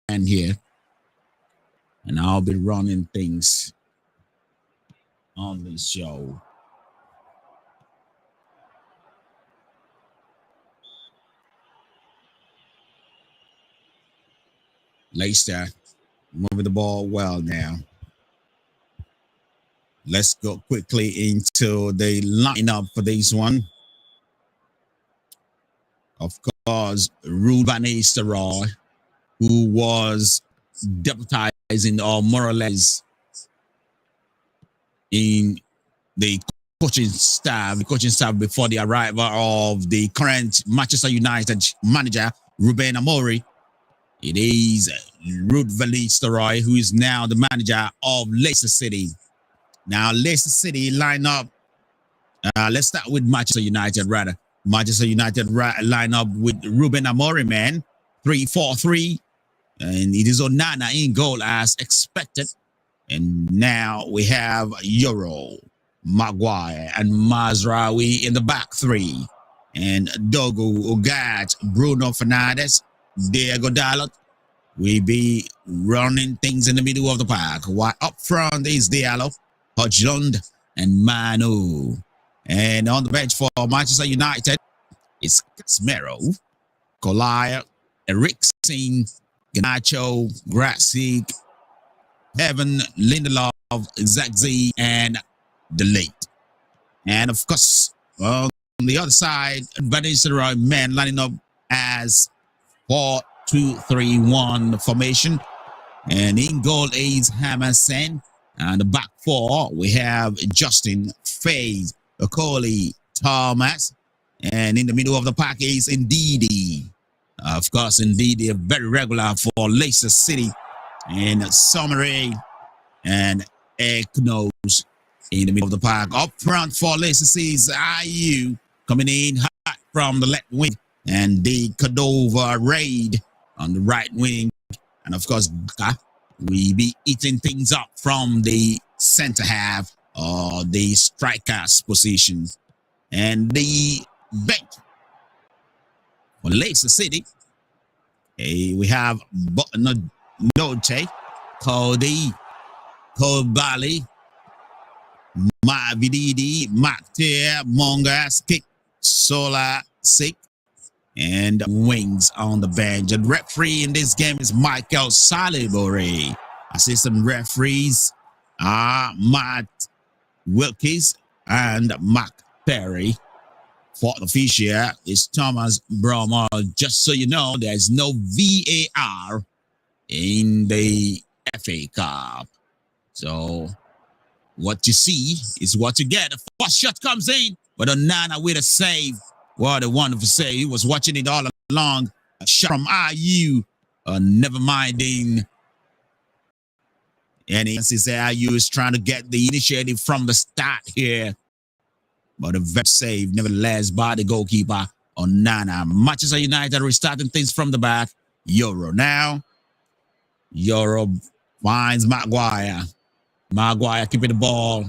here, and I'll be running things on this show. Leicester moving the ball well now. Let's go quickly into the lineup for this one. Of course, Ruud van Nistelrooy, who was deputizing or more or less in the coaching staff before the arrival of the current Manchester United manager, Ruben Amorim. It is Ruud van Nistelrooy, who is now the manager of Leicester City. Now, Leicester City lineup. Let's start with Manchester United, rather. Manchester United lineup with Ruben Amorim, man. 3-4-3. And it is Onana in goal as expected. And now we have Euro, Maguire, and Mazraoui in the back three. And Dogu, Ugat, Bruno Fernandes, Diego Dalot will be running things in the middle of the park. While up front is Diallo, Højlund, and Manu. And on the bench for Manchester United is Casemiro, Collier, Eriksen, Garnacho, Gracic, Evan, Lindelof, Zagzi, and De Ligt. And of course, on the other side, Van Nistelrooy man lining up as 4-2-3-1 formation. And in goal is Hammersen. And the back four, we have Justin, Faye, Okoli, Thomas. And in the middle of the pack is Ndidi. Of course, Ndidi, very regular for Leicester City. And Summary and Eknos in the middle of the park. Up front for Leicester City is IU coming in hot from the left wing. And the Cordova Raid on the right wing. And of course, we be eating things up from the center half or the striker's position. And the bench for Leicester City, we have Note, Cody, Kobali, Mavididi, Maktir, Mongas, Kick, Sola, Sick, and Wings on the bench. The referee in this game is Michael Salibori. Assistant referees are Matt Wilkes and Mark Perry. Fourth official is Thomas Bromer. Just so you know, there's no VAR in the FA Cup. So what you see is what you get. The first shot comes in, but Onana with a save. What a wonderful save. He was watching it all along. A shot from IU. Never minding. And he says IU is trying to get the initiative from the start here. But a very save, nevertheless, by the goalkeeper, Onana. Manchester United restarting things from the back. Euro now. Euro finds Maguire. Maguire keeping the ball.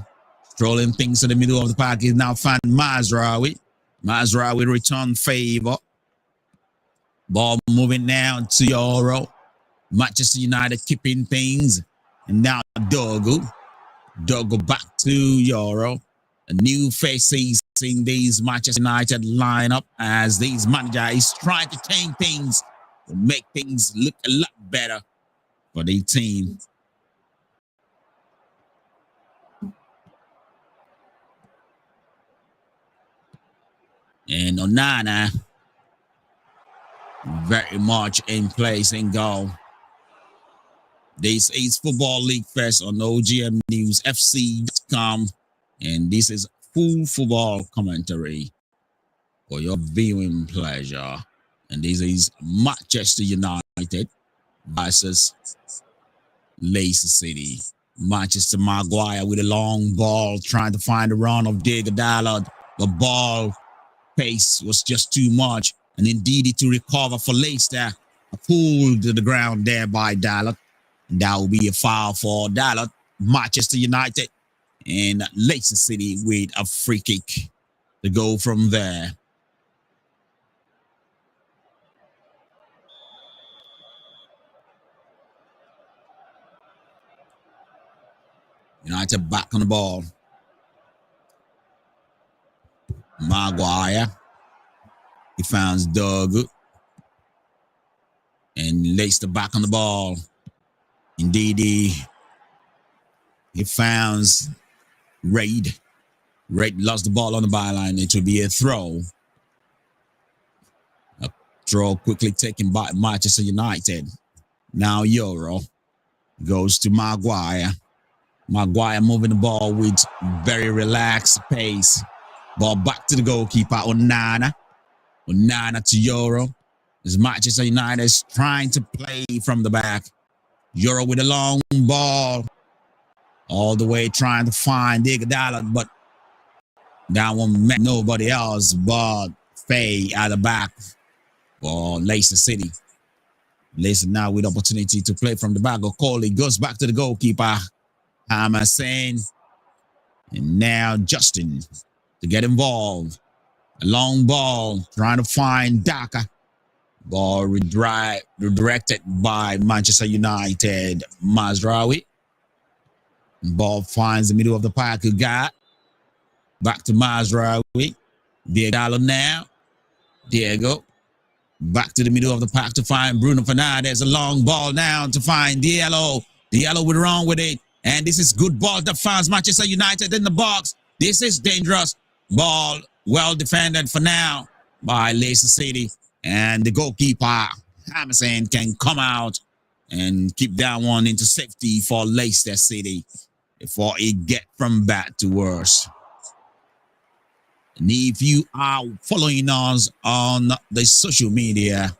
Strolling things to the middle of the park. He's now found Mazraoui. Mazraoui return favor. Ball moving now to Euro. Manchester United keeping things. And now Dogu. Dogu back to Euro. A new faces in these Manchester United lineup as these manager is trying to change things to make things look a lot better for the team. And Onana very much in place in goal. This is Football League Fest on OGM News FC.com. And this is full football commentary for your viewing pleasure. And this is Manchester United versus Leicester City. Manchester Maguire with a long ball trying to find the run of Diego Dalot. The ball pace was just too much. And indeed to recover for Leicester. Pulled to the ground there by Dalot. And that will be a foul for Dalot. Manchester United. And Leicester City with a free kick to go from there. United back on the ball. Maguire. He finds Doug. And Leicester back on the ball. Indeed, he finds Raid. Raid lost the ball on the byline. It will be a throw. A throw quickly taken by Manchester United. Now Euro goes to Maguire. Maguire moving the ball with very relaxed pace. Ball back to the goalkeeper, Onana. Onana to Euro. As Manchester United is trying to play from the back. Euro with a long ball. All the way trying to find Iguodala, but that one met nobody else but Faye at the back for Leicester City. Leicester now with opportunity to play from the back. Okoli goes back to the goalkeeper, Hamasan. And now Justin to get involved. A long ball trying to find Daka. Ball redirected by Manchester United. Mazraoui. Ball finds the middle of the park. Got back to Mazraoui. Diego now. Diego. Back to the middle of the park to find Bruno Fernandes. A long ball now to find Diallo. Diallo with wrong with it. And this is good ball that finds Manchester United in the box. This is dangerous. Ball well defended for now by Leicester City. And the goalkeeper, Hamilton, can come out and keep that one into safety for Leicester City before it get from bad to worse. And if you are following us on the social media,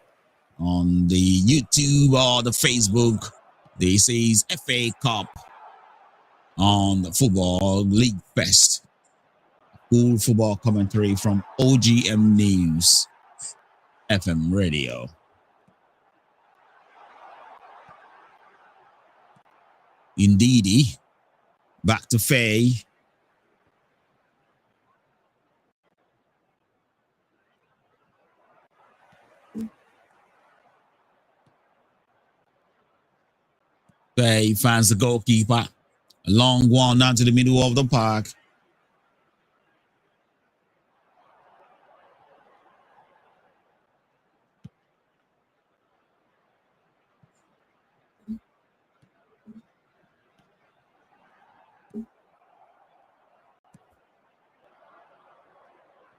on the YouTube or the Facebook, this is FA Cup on the Football League Fest. Cool football commentary from OGM News FM Radio. Indeedy, back to Faye. Faye finds the goalkeeper. A long one down to the middle of the park.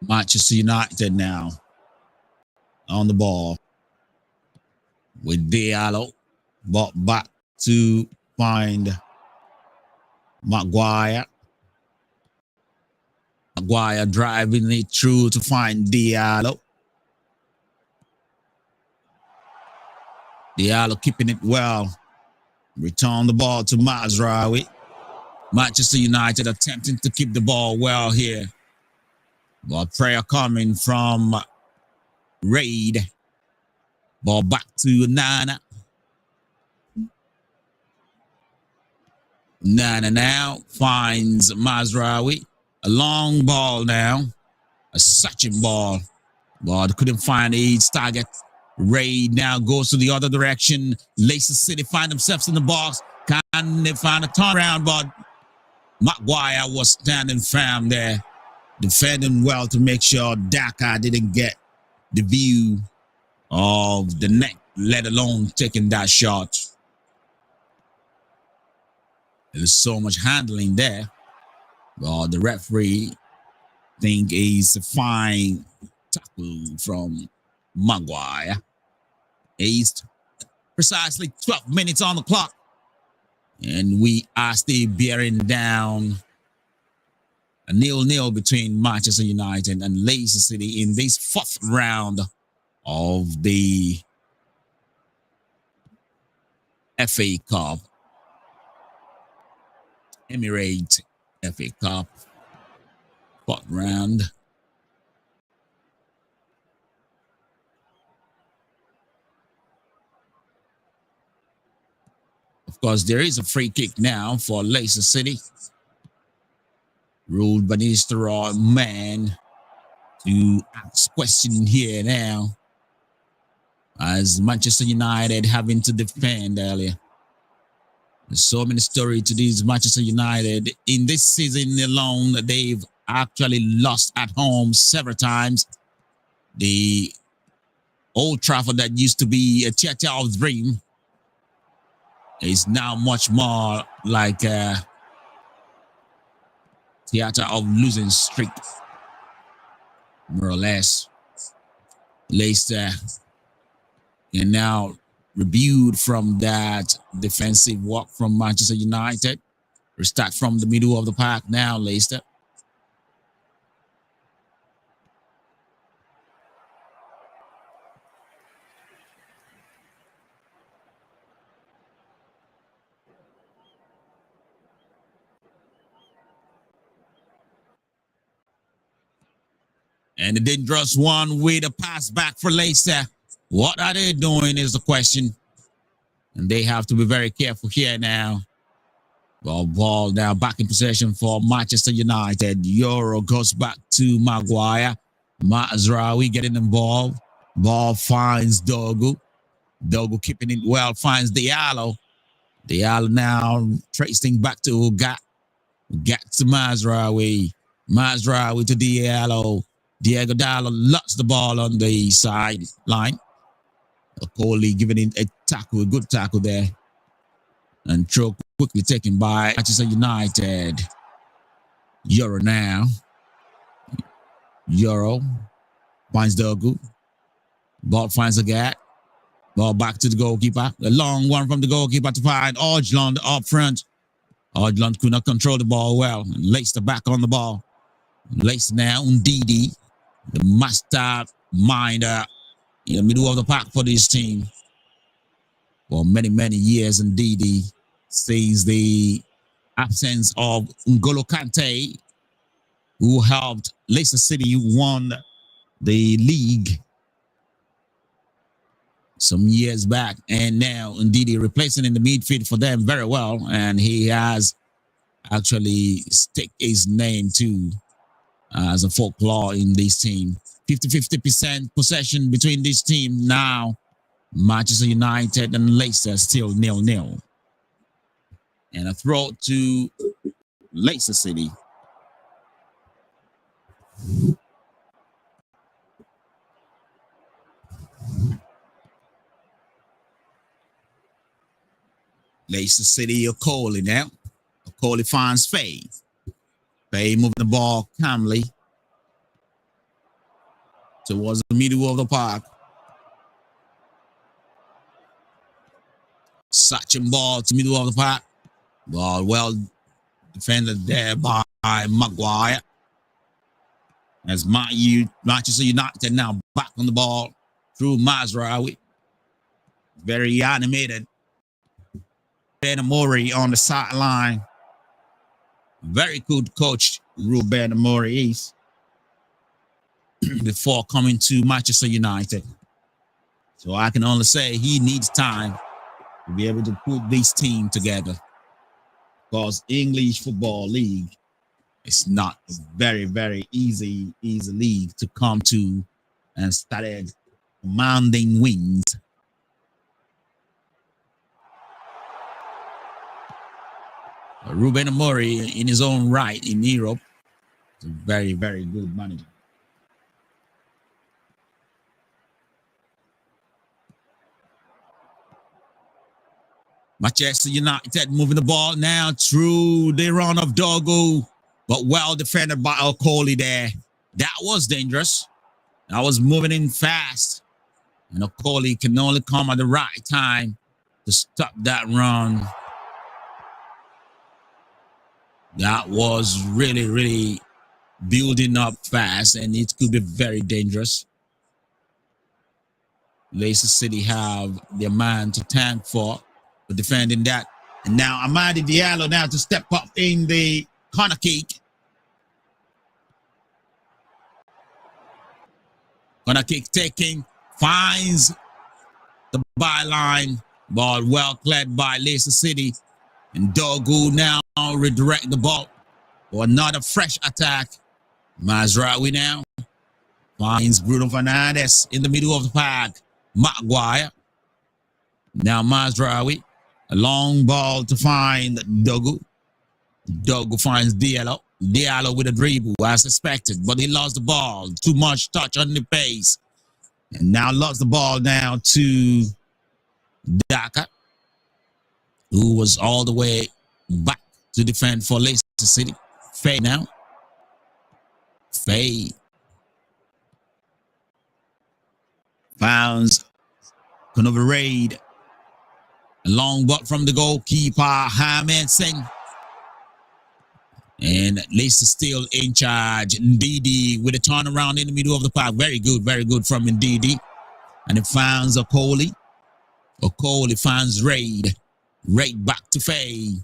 Manchester United now on the ball with Diallo, but back to find Maguire. Maguire driving it through to find Diallo. Diallo keeping it well. Return the ball to Mazraoui. Manchester United attempting to keep the ball well here. But prayer coming from Raid. Ball back to Nana. Nana now finds Mazraoui. A long ball now. A sucking ball. But couldn't find his target. Raid now goes to the other direction. Leicester City find themselves in the box. Can they find a turnaround? But Maguire was standing firm there, defending well to make sure Daka didn't get the view of the net, let alone taking that shot. There's so much handling there. Well, the referee think is a fine tackle from Maguire. It's precisely 12 minutes on the clock. And we are still bearing down a 0-0 between Manchester United and Leicester City in this fourth round of the FA Cup. Emirates FA Cup fourth round. Of course, there is a free kick now for Leicester City. Ruled by Mr. Man to ask question here now. As Manchester United having to defend earlier. There's so many stories to these Manchester United. In this season alone, they've actually lost at home several times. The Old Trafford that used to be a theater of dream is now much more like a theater of losing streak, more or less. Leicester can now rebuild from that defensive work from Manchester United. Restart from the middle of the park now, Leicester. And the dangerous one with a pass back for Leicester. What are they doing is the question. And they have to be very careful here now. Ball now back in possession for Manchester United. Euro goes back to Maguire. Mazraoui getting involved. Ball finds Dogu. Dogu keeping it well, finds Diallo. Diallo now tracing back to Gat to Mazraoui. Mazraoui to Diallo. Diego Dallo lost the ball on the sideline. Coley giving it a tackle, a good tackle there. And throw quickly taken by Manchester United. Euro now. Euro finds Dogu. Ball finds a gap. Ball back to the goalkeeper. A long one from the goalkeeper to find Ojlund up front. Ojlund could not control the ball well. And Leicester back on the ball. Leicester now, Ndidi, the masterminder in the middle of the park for this team. For many, many years, Ndidi, since the absence of N'Golo Kante, who helped Leicester City won the league some years back. And now Ndidi replacing in the midfield for them very well. And he has actually staked his name too as a folklore in this team. 50-50% possession between this team now. Manchester United and Leicester still 0-0. And a throw to Leicester City. Leicester City, Okoli now. Okoli finds Faye. Faye moving the ball calmly towards the middle of the park. Such a ball to middle of the park. Ball well defended there by Maguire. As Manchester United now back on the ball through Mazraoui. Very animated. Ben Amori on the sideline. Very good coach, Ruben Amori is. Before coming to Manchester United. So I can only say he needs time to be able to put this team together. Because English Football League is not a very, very easy league to come to and started commanding wins. Ruben Amori, in his own right in Europe, is a very, very good manager. Manchester United moving the ball now through the run of Dogu, but well defended by Okoli there. That was dangerous. That was moving in fast. And Okoli can only come at the right time to stop that run. That was really, really building up fast, and it could be very dangerous. Leicester City have their man to thank for defending that. And now Amadi Diallo now to step up in the corner kick. Corner kick taking, finds the byline. Ball well cleared by Leicester City. And Dogu now redirect the ball for another fresh attack. Mazraoui now finds Bruno Fernandes in the middle of the park. Maguire. Now Mazraoui. A long ball to find Dogu. Dogu finds Diallo. Diallo with a dribble as expected, but he lost the ball. Too much touch on the pace. And now lost the ball now to Daka, who was all the way back to defend for Leicester City. Faye now. Faye founds Canova Raid. A long ball from the goalkeeper, Hamed Singh. And Leicester still in charge. Ndidi with a turnaround in the middle of the park. Very good from Ndidi. And it finds Okoli. Okoli finds Raid. Raid back to Faye.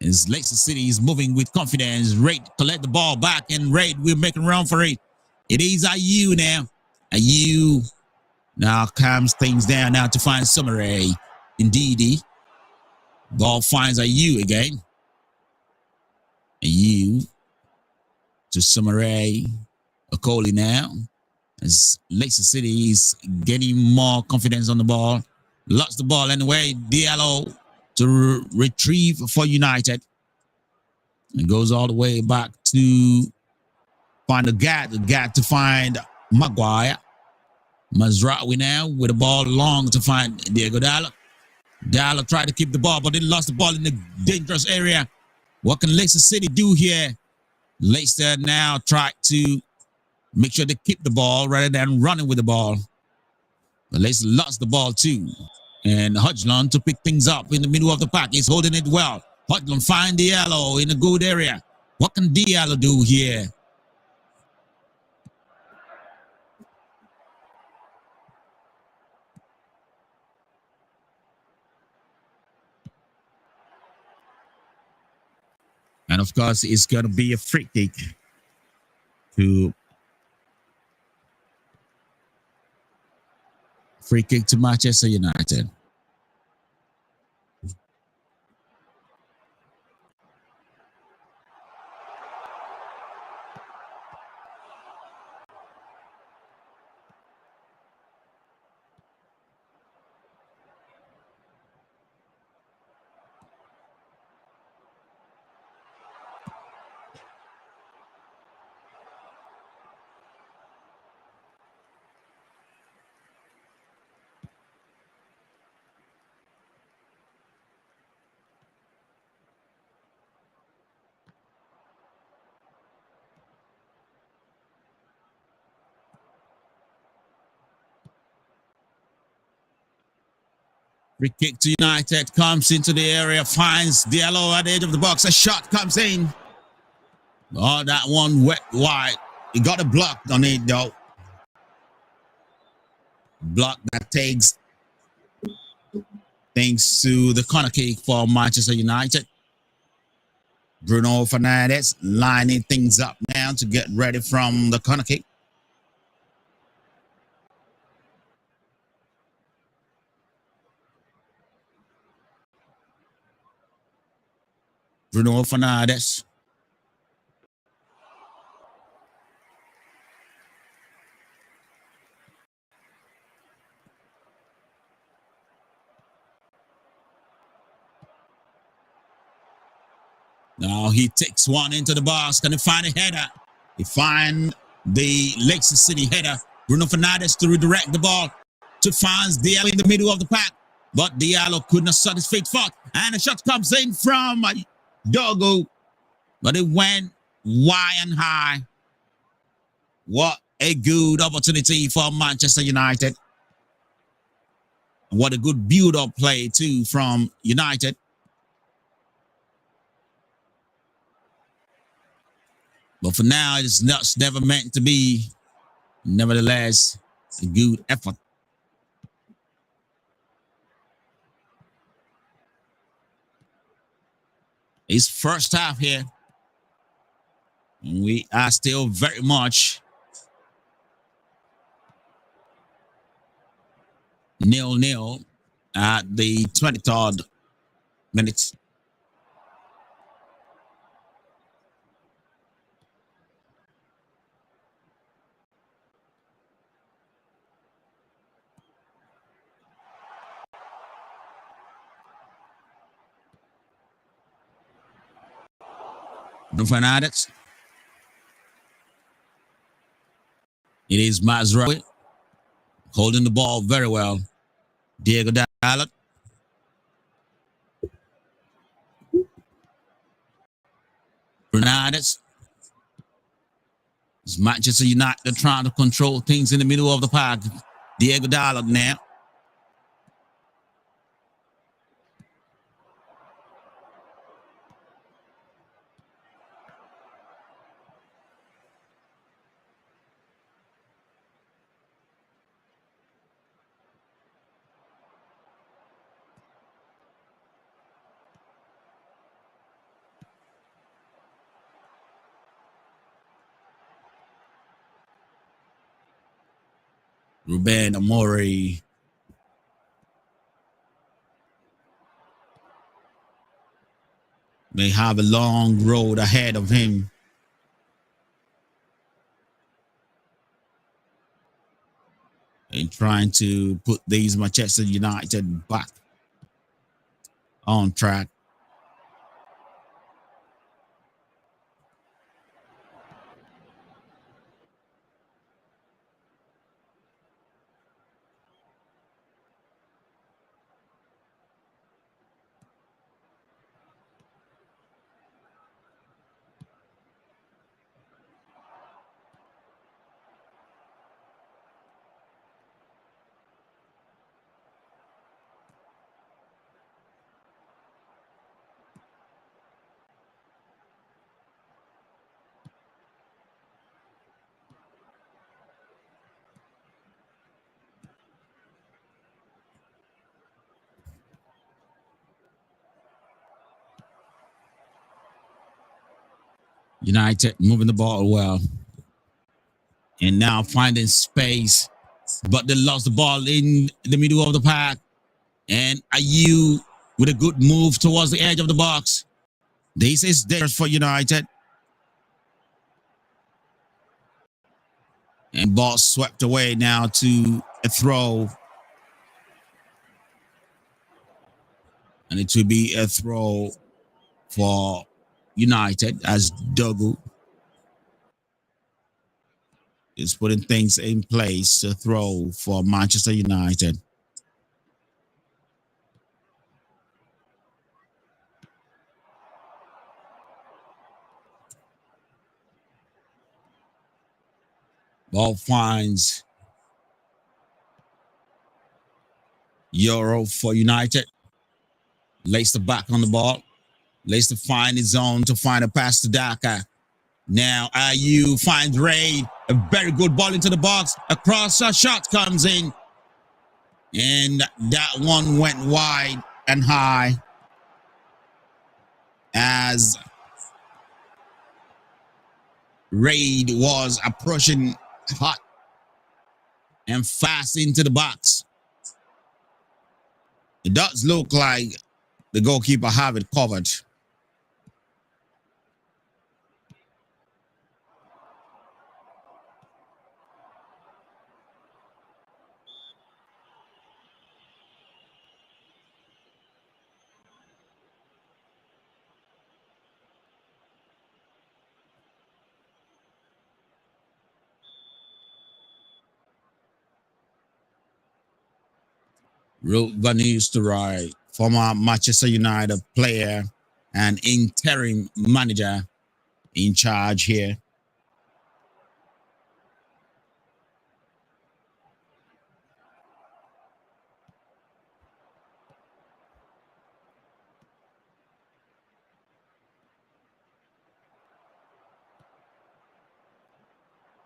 As Leicester City is moving with confidence. Raid collect the ball back, and Raid will make a run for it. It is Ayew now. Ayew now calms things down now to find Sumare. Ndidi. Ball finds Ayew again. Ayew to Sumare. Okoli now. As Leicester City is getting more confidence on the ball. Lost the ball anyway. Diallo to retrieve for United. It goes all the way back to find the gap to find Maguire. Mazraoui now with the ball long to find Diego Dallo. Dallo tried to keep the ball, but they lost the ball in the dangerous area. What can Leicester City do here? Leicester now try to make sure they keep the ball rather than running with the ball. But Leicester lost the ball too. And Hodgson to pick things up in the middle of the pack. He's holding it well. Hodgson find Diallo in a good area. What can Diallo do here? And of course, it's going to be a free kick to Manchester United. Free kick to United, comes into the area, finds Diallo at the edge of the box. A shot comes in. Oh, that one wet wide. He got a block on it though. Block that takes things to the corner kick for Manchester United. Bruno Fernandes lining things up now to get ready from the corner kick. Bruno Fernandes. Now he takes one into the box. Can he find a header? He find the Leicester City header. Bruno Fernandes to redirect the ball to finds Diallo in the middle of the pack. But Diallo could not set his feet forth. And a shot comes in from Dogu. But it went wide and high. What a good opportunity for Manchester United. What a good build-up play too from United. But for now, it's never meant to be. Nevertheless, a good effort. It's first half here. We are still very much 0-0 at the 23rd minute. Fernandez. It is Mazraoui holding the ball very well. Diego Dalot. Fernandez. It's Manchester United trying to control things in the middle of the park. Diego Dalot now. Ruben Amori. May have a long road ahead of him. In trying to put these Manchester United back on track. United moving the ball well. And now finding space. But they lost the ball in the middle of the park. And Ayew with a good move towards the edge of the box. This is dangerous for United. And ball swept away now to a throw. And it will be a throw for United as Dogu is putting things in place to throw for Manchester United. Ball finds Euro for United. Leicester back on the ball. Leicester find his zone to find a pass to Daka. Now Ayew finds Raid. A very good ball into the box. A crosser shot comes in. And that one went wide and high as Raid was approaching hot and fast into the box. It does look like the goalkeeper have it covered. Ruud van Nistelrooy, former Manchester United player and interim manager in charge here.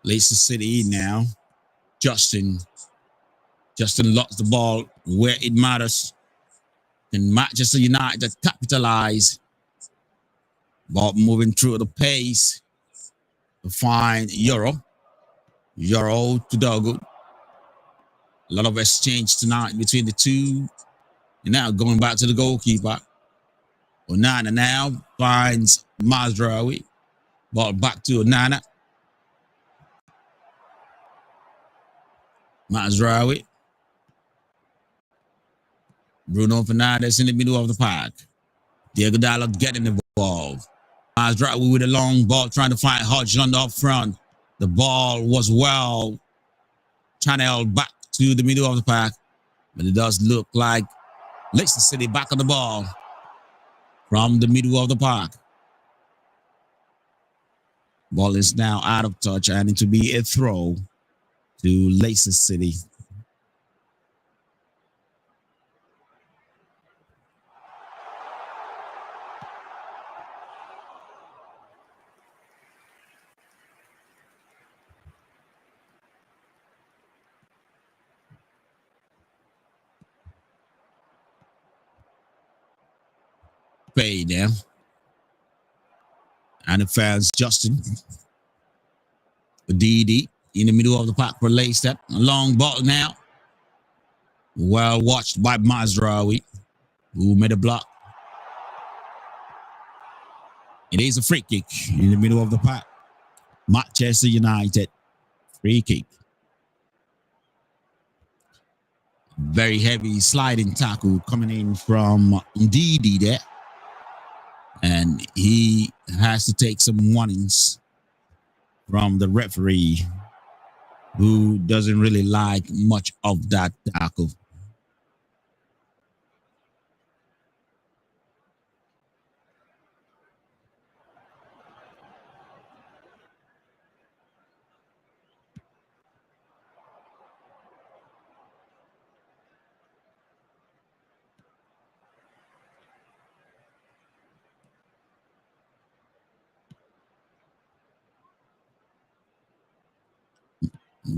Leicester City now. Justin lost the ball where it matters. And Manchester United capitalize. Ball moving through the pace to find Euro. Euro to Dogu. A lot of exchange tonight between the two. And now going back to the goalkeeper. Onana now finds Mazraoui. Ball back to Onana. Mazraoui. Bruno Fernandes in the middle of the park. Diego Dalot getting involved. Mazraoui with a long ball trying to find Hodgson up front. The ball was well channeled back to the middle of the park, but it does look like Leicester City back on the ball from the middle of the park. Ball is now out of touch and it to be a throw to Leicester City. Pay them. And it fans Justin. DD in the middle of the park for Leicester. A long ball now. Well watched by Mazraoui, who made a block. It is a free kick in the middle of the park. Manchester United free kick. Very heavy sliding tackle coming in from Ndidi there. And he has to take some warnings from the referee, who doesn't really like much of that tackle.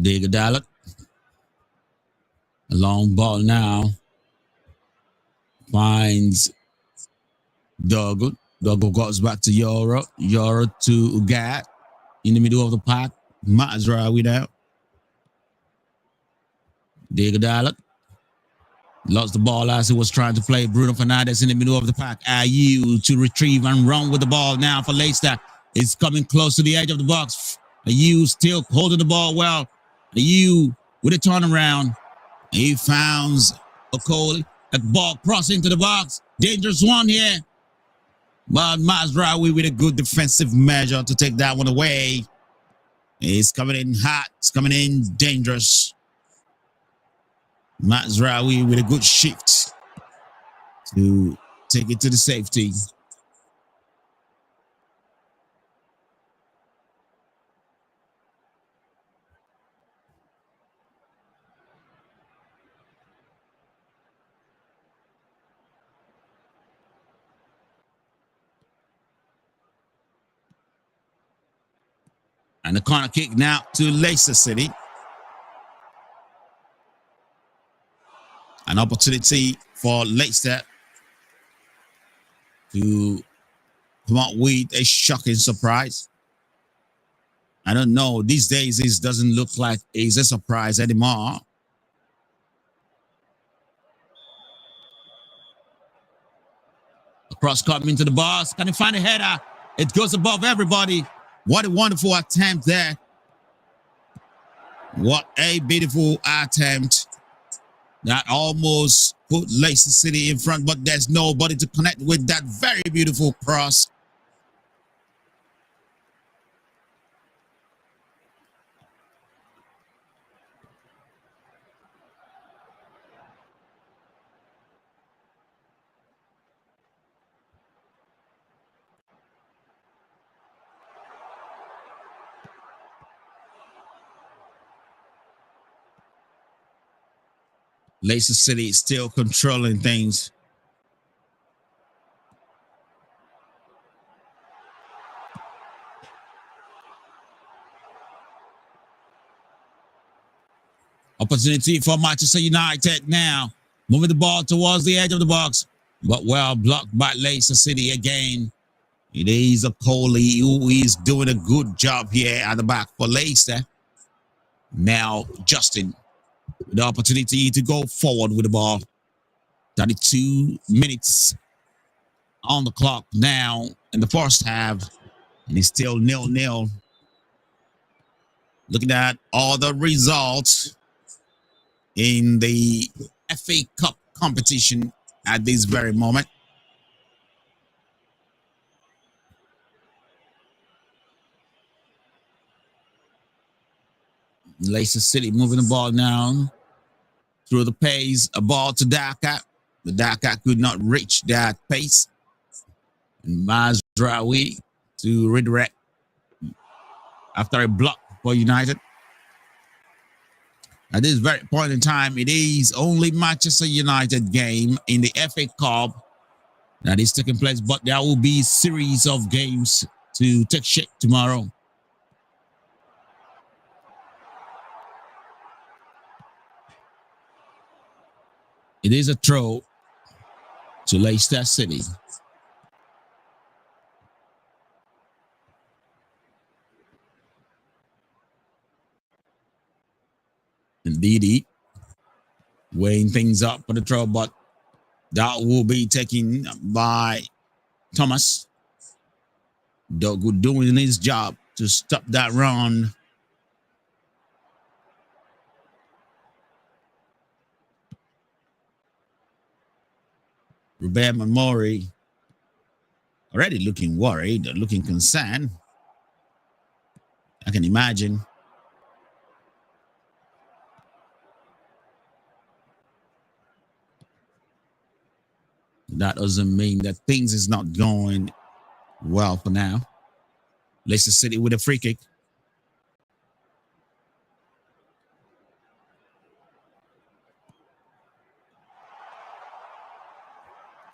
Digadala. A long ball now. Finds Dougal. Dougal goes back to Yoro. Yoro to Ugat in the middle of the park. Mazraoui now. Digadala. Lost the ball as he was trying to play Bruno Fernandes in the middle of the park. Ayew to retrieve and run with the ball now for Leicester. It's coming close to the edge of the box. Ayew still holding the ball well. Ayew with a turnaround. He finds Okoli. A ball crossing into the box. Dangerous one here. But Mazraoui with a good defensive measure to take that one away. He's coming in hot. It's coming in dangerous. Mazraoui with a good shift to take it to the safety. And the corner kick now to Leicester City. An opportunity for Leicester to come out with a shocking surprise. I don't know. These days, it doesn't look like it's a surprise anymore. Cross coming to the box. Can he find a header? It goes above everybody. What a wonderful attempt there. What a beautiful attempt. That almost put Leicester City in front, but there's nobody to connect with that very beautiful cross. Leicester City is still controlling things. Opportunity for Manchester United now. Moving the ball towards the edge of the box, but well blocked by Leicester City again. It is Okoli who is doing a good job here at the back for Leicester. Now Justin with the opportunity to go forward with the ball. 32 minutes on the clock now in the first half, and it's still 0-0. Looking at all the results in the FA Cup competition at this very moment. Leicester City moving the ball now through the pace. A ball to Daka. The Daka could not reach that pace. And Mazraoui to redirect after a block for United. At this very point in time, it is only Manchester United game in the FA Cup that is taking place, but there will be a series of games to take shape tomorrow. It is a throw to Leicester City. Indeed, weighing things up for the throw, but that will be taken by Thomas. Dogu doing his job to stop that run. Ruben Mori already looking worried, looking concerned. I can imagine. That doesn't mean that things is not going well for now. Leicester City with a free kick.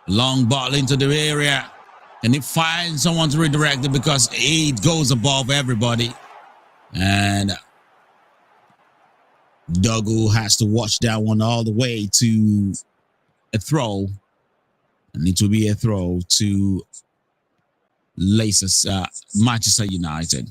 Long ball into the area. And it finds someone to redirect it because it goes above everybody. And Dogu has to watch that one all the way to a throw. And it will be a throw to Leicester, Manchester United.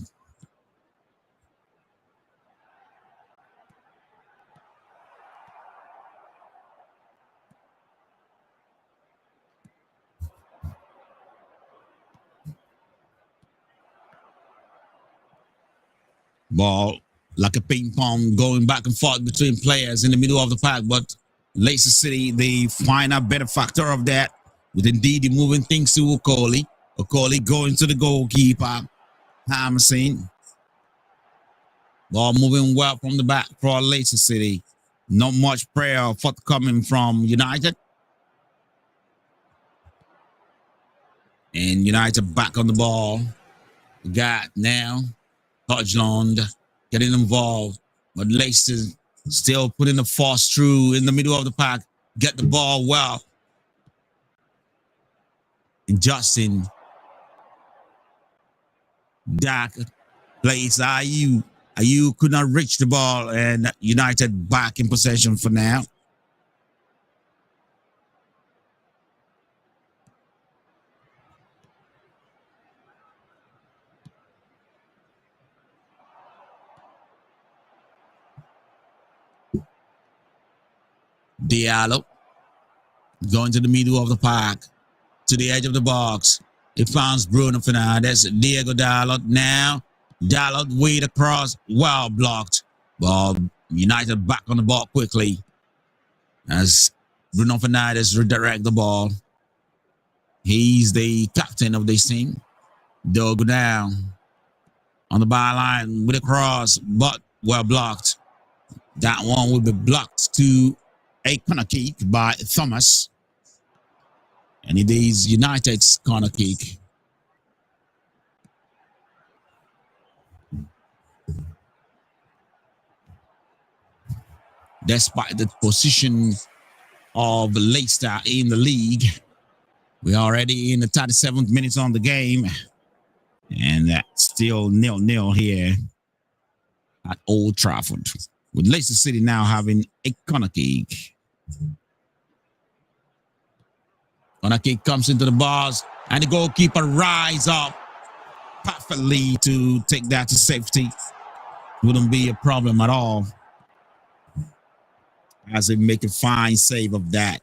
Ball like a ping pong going back and forth between players in the middle of the park, but Leicester City, they find a better factor of that with indeed moving things to Okoli. Okoli going to the goalkeeper, Hammerson. Ball moving well from the back for Leicester City. Not much prayer forthcoming from United. And United back on the ball. We got now Hodgland getting involved, but Leicester still putting the force through in the middle of the park. Get the ball well. And Justin Dak plays IU. IU could not reach the ball, and United back in possession for now. Diallo going to the middle of the park, to the edge of the box. It finds Bruno Fernandes. Diego Dalot now. Dalot way across. Well blocked. Ball United back on the ball quickly as Bruno Fernandes redirect the ball. He's the captain of this team. Dogu down on the byline with a cross, but well blocked. That one will be blocked to a corner kick by Thomas. And it is United's corner kick. Despite the position of Leicester in the league, we're already in the 37th minute on the game. And that's still 0-0 here at Old Trafford, with Leicester City now having a corner kick. Corner kick comes into the box, and the goalkeeper rise up perfectly to take that to safety. Wouldn't be a problem at all, as they make a fine save of that.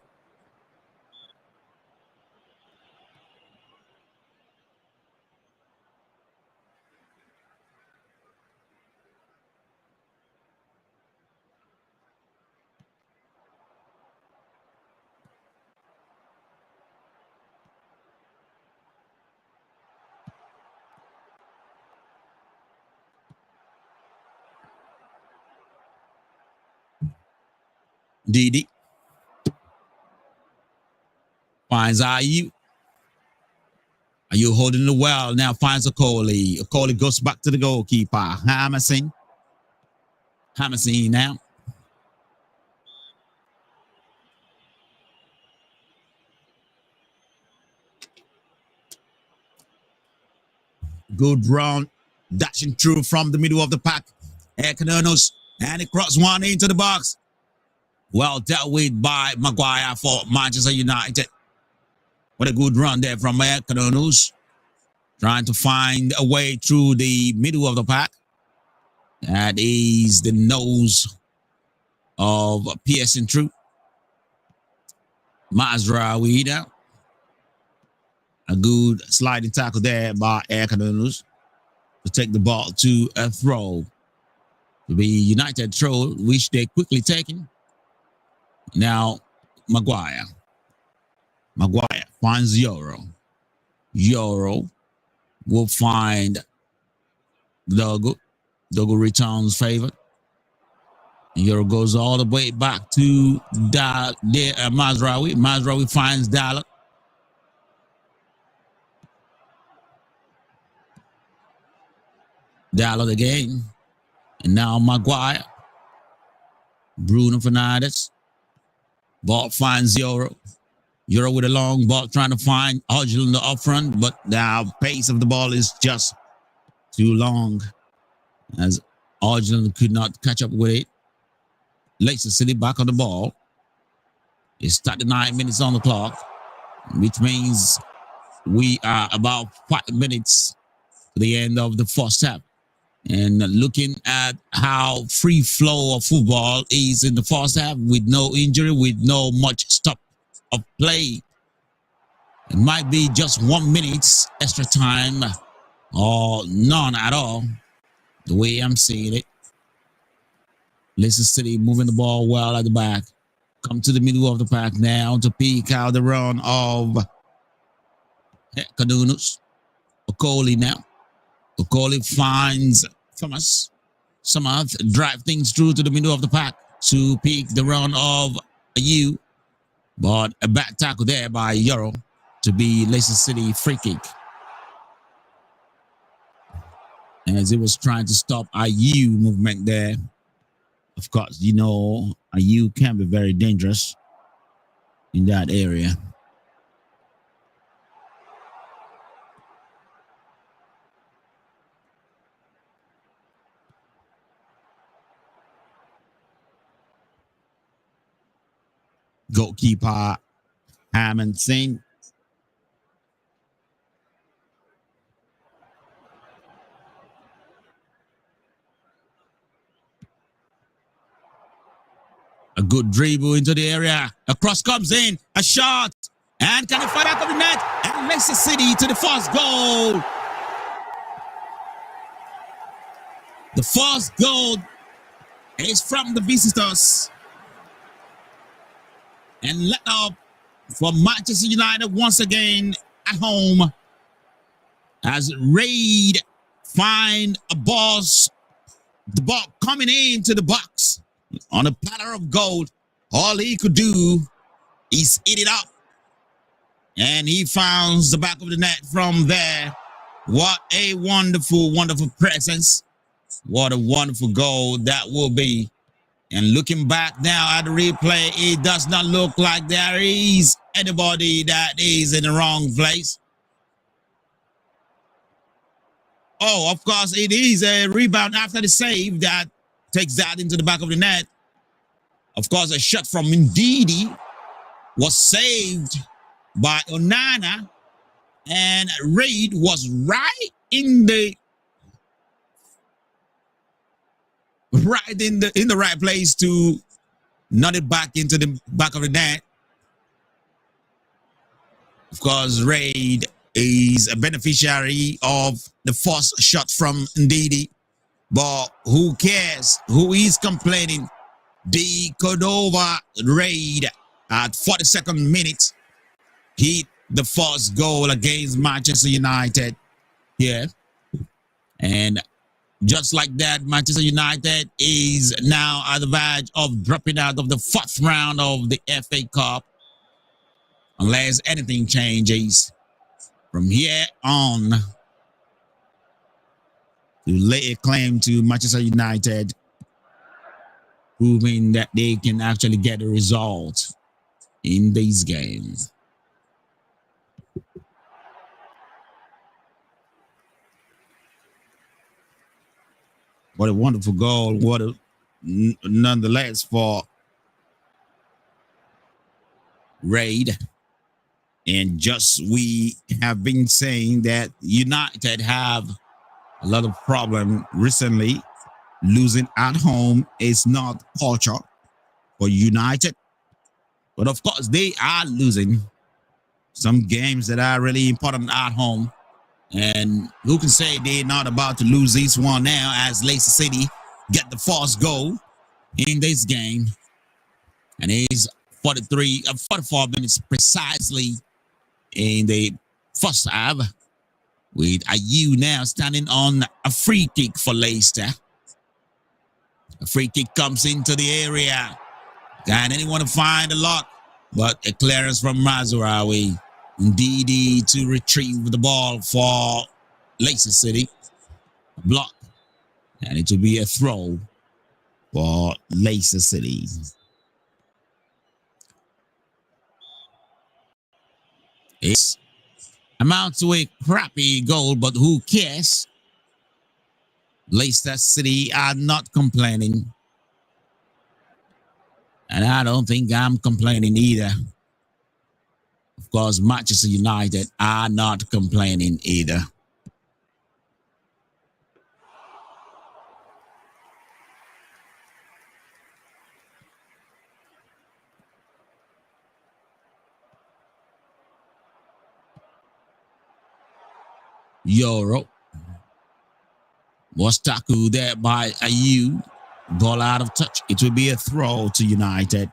Didi finds IU. Are you holding the well? Now finds Okoli. Okoli goes back to the goalkeeper. Hammerson now. Good run. Dashing through from the middle of the pack. Economos. And it crossed one into the box. Well dealt with by Maguire for Manchester United. What a good run there from Economos. Trying to find a way through the middle of the pack. That is the nose of piercing through. Mazraoui now. A good sliding tackle there by Economos to take the ball to a throw. To be United throw, which they quickly taken. Now, Maguire. Maguire finds Euro. Euro will find Dogo. Dogo returns favor. Euro goes all the way back to Mazraoui. Mazraoui finds Dalla. Dalla again. And now Maguire. Bruno Fernandes. Ball finds Euro. Euro with a long ball trying to find Argel in the up front, but the pace of the ball is just too long as Argel could not catch up with it. Leicester City back on the ball. It's 39 minutes on the clock, which means we are about 5 minutes to the end of the first half. And looking at how free flow of football is in the first half with no injury, with no much stop of play. It might be just 1 minute extra time or none at all, the way I'm seeing it. Leicester City moving the ball well at the back. Come to the middle of the pack now to peek out the run of Kadunus. Okoli now. Okoli finds Thomas. Samath drive things through to the middle of the pack to peek the run of Ayew. But a back tackle there by Euro to be Leicester City free kick. As it was trying to stop Ayew movement there. Of course, you know, Ayew can be very dangerous in that area. Goalkeeper Hammond Singh. A good dribble into the area. A cross comes in. A shot. And can it find out of the net? And Leicester City to the first goal. The first goal is from the visitors. And let up for Manchester United once again at home as Raid find a boss, the ball coming into the box on a platter of gold. All he could do is eat it up. And he finds the back of the net from there. What a wonderful, wonderful presence. What a wonderful goal that will be. And looking back now at the replay, it does not look like there is anybody that is in the wrong place. Oh, of course, it is a rebound after the save that takes that into the back of the net. Of course, a shot from Ndidi was saved by Onana, and Reid was right in the right place to nut it back into the back of the net. Of course, Raid is a beneficiary of the first shot from Ndidi, but who cares? Who is complaining? The Cordova Raid at 42nd minute hit the first goal against Manchester United here. And Just like that, Manchester United is now at the verge of dropping out of the fourth round of the FA Cup, unless anything changes from here on. To lay a claim to Manchester United, proving that they can actually get a result in these games. What a wonderful goal. What a nonetheless for Raid. And just we have been saying that United have a lot of problem recently. Losing at home is not culture for United. But of course, they are losing some games that are really important at home. And who can say they're not about to lose this one now as Leicester City get the first goal in this game. And it's 44 minutes precisely in the first half, with Ayew now standing on a free kick for Leicester. A free kick comes into the area. Can anyone find a lock? But a clearance from Mazraoui. Ndidi to retrieve the ball for Leicester City. A block. And it will be a throw for Leicester City. It amounts to a crappy goal, but who cares? Leicester City are not complaining. And I don't think I'm complaining either. Of course, Manchester United are not complaining either. Euro was tackled there by Ayew. Ball out of touch. It will be a throw to United.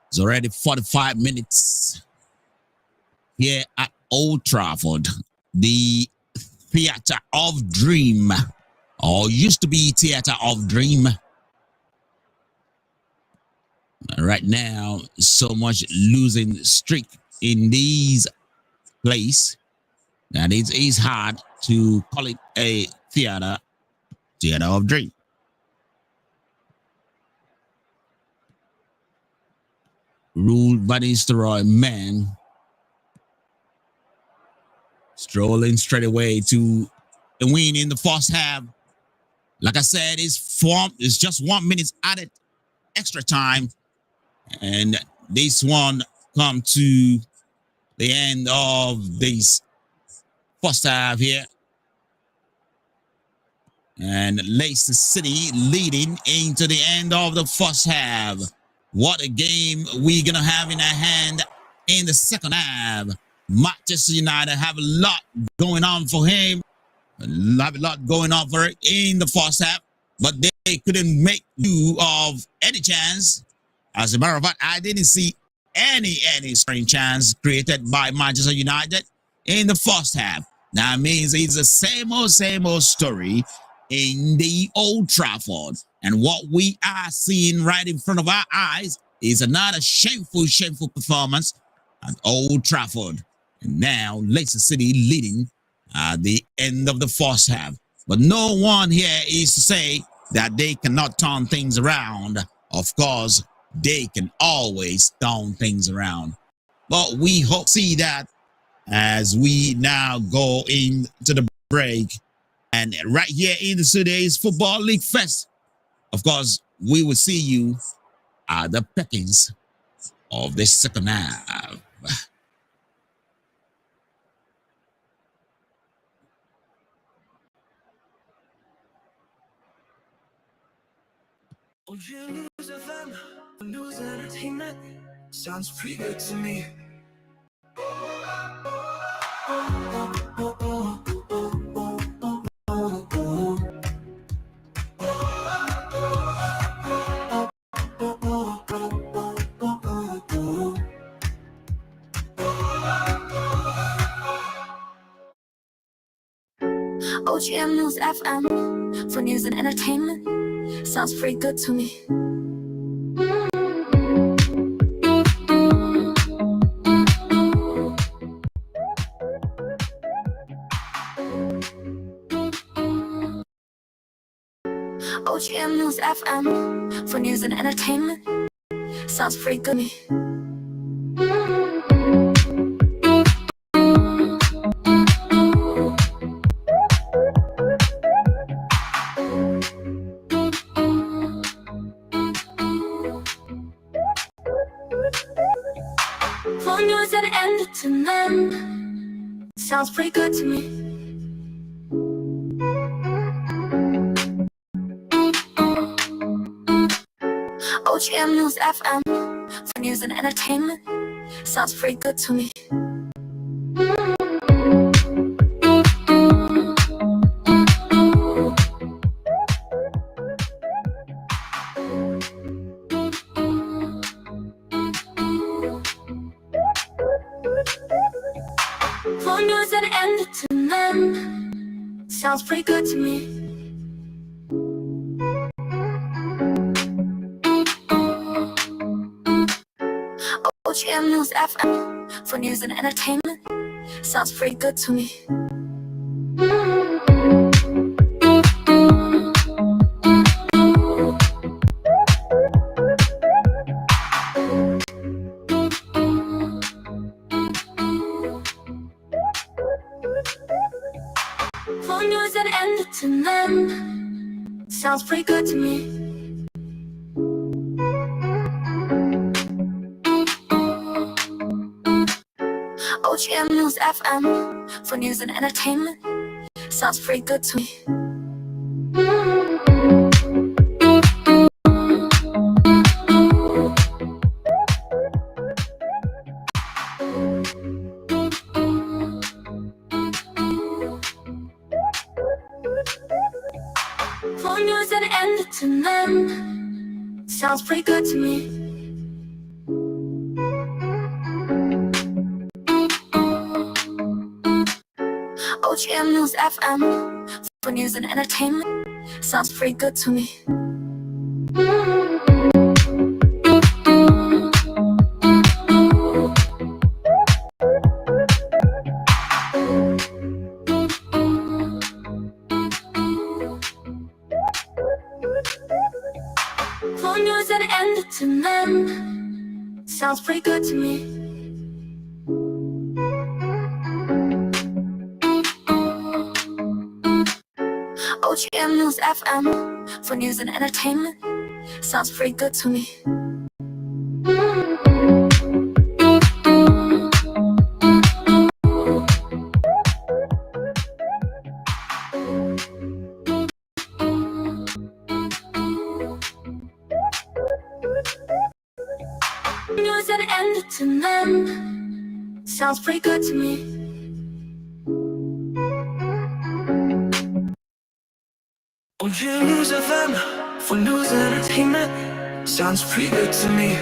It's already 45 minutes here at Old Trafford. The Theatre of Dream, or used to be Theatre of Dream. Right now, so much losing streak in these place that it is hard to call it a theater of dream. Ruled by the steroid man, strolling straight away to the win in the first half. Like I said, it's just 1 minute added extra time. And this one come to the end of this first half here. And Leicester City leading into the end of the first half. What a game we're going to have in our hand in the second half. Manchester United have a lot going on for him. Have a lot going on for it in the first half. But they couldn't make do of any chance. As a matter of fact, I didn't see any scoring chance created by Manchester United in the first half. That means it's the same old story in the Old Trafford. And what we are seeing right in front of our eyes is another shameful performance at Old Trafford. And now Leicester City leading at the end of the first half. But no one here is to say that they cannot turn things around. Of course, they can always turn things around. But we hope to see that as we now go into the break. And right here in the today's Football League Fest, of course, we will see you at the pickings of the second half. Would you lose FM? Lose entertainment? Sounds pretty good to me. OGM News FM for news and entertainment. Sounds pretty good to me. OGM News FM for news and entertainment. Sounds pretty good to me. For news and entertainment. Sounds pretty good to me. OGM News FM for news and entertainment. Sounds pretty good to me. For news and entertainment. Sounds pretty good to me. OGM News FM for news and entertainment. Sounds pretty good to me. For news and entertainment. Sounds pretty good to me. OGM News FM for news and entertainment. Sounds pretty good to me. For news and entertainment. Sounds pretty good to me. OGM News FM for news and entertainment. Sounds pretty good to me. For news and entertainment. Sounds pretty good to me. OGM News FM for news and entertainment. Sounds pretty good to me. News and entertainment. Sounds pretty good to me. OGM News FM for news and entertainment. Sounds pretty good to me.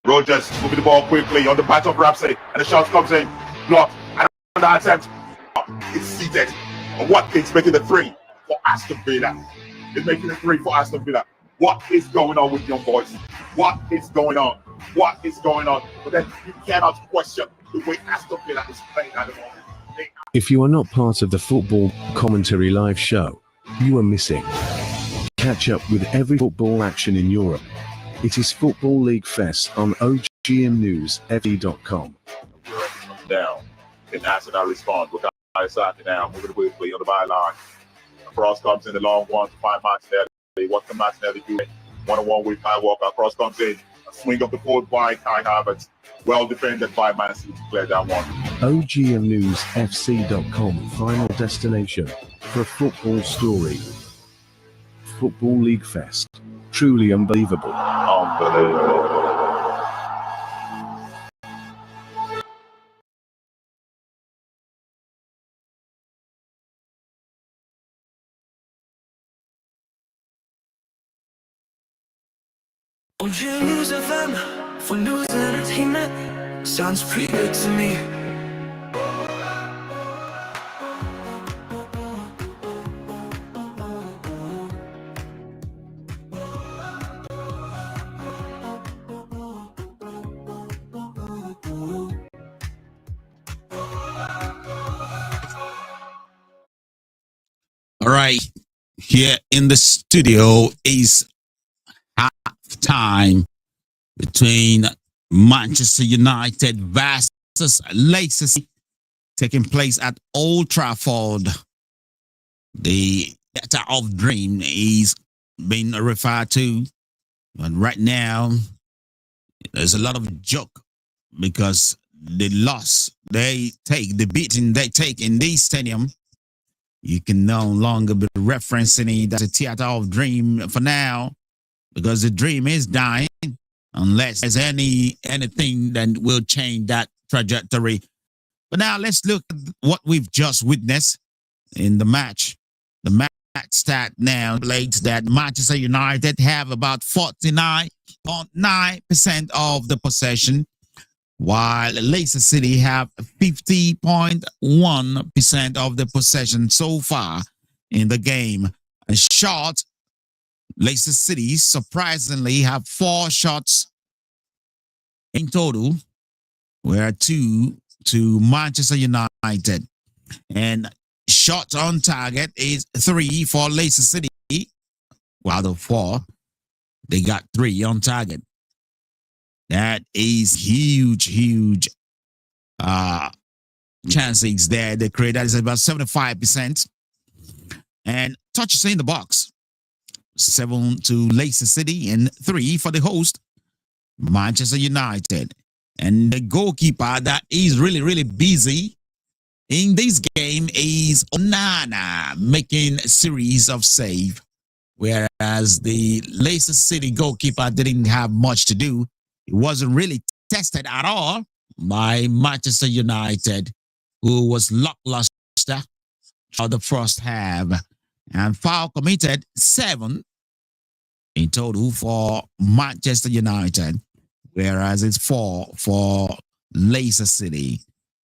Rogers moving the ball quickly on the patch of Ramsey, and the shot comes in, blocked, and the attempt is seated. And Watkins making the three for Aston Villa. He's making the three for Aston Villa. What is going on with young boys? What is going on? What is going on? But then you cannot question the way Aston Villa is playing at the moment. If you are not part of the Football Commentary live show, you are missing. Catch up with every football action in Europe. It is Football League Fest on OGMNewsFE.com. Down. And Arsenal respond with Isaac now moving quickly on the byline. Cross comes in the long one to find Martinelli. What can Martinelli do? One-on-one with Kyle Walker. Cross comes in. A swing of the forward by Kai Havertz. Well defended by Man City to clear that one. OGMNewsFC.com, final destination for a football story. Football League Fest. Truly unbelievable. Unbelievable. Won't you use FM for news and entertainment? Sounds pretty good to me. All right, here in the studio is halftime between Manchester United versus Leicester City, taking place at Old Trafford. The theater of dream is being referred to, but right now there's a lot of joke because the loss they take, the beating they take in this stadium, you can no longer be referencing it as a theater of dream for now, because the dream is dying unless there's anything that will change that trajectory. But now let's look at what we've just witnessed in the match. The match stat now relates that Manchester United have about 49.9% of the possession, while Leicester City have 50.1% of the possession so far in the game. A shot, Leicester City surprisingly have 4 shots in total, where 2 to Manchester United. And shots on target is 3 for Leicester City, while the 4, they got 3 on target. That is huge chances there. They create that is about 75%. And touches in the box, 7 to Leicester City and 3 for the host, Manchester United. And the goalkeeper that is really busy in this game is Onana, making a series of saves, whereas the Leicester City goalkeeper didn't have much to do. It wasn't really tested at all by Manchester United, who was lackluster for the first half. And foul committed 7 in total for Manchester United, whereas it's 4 for Leicester City.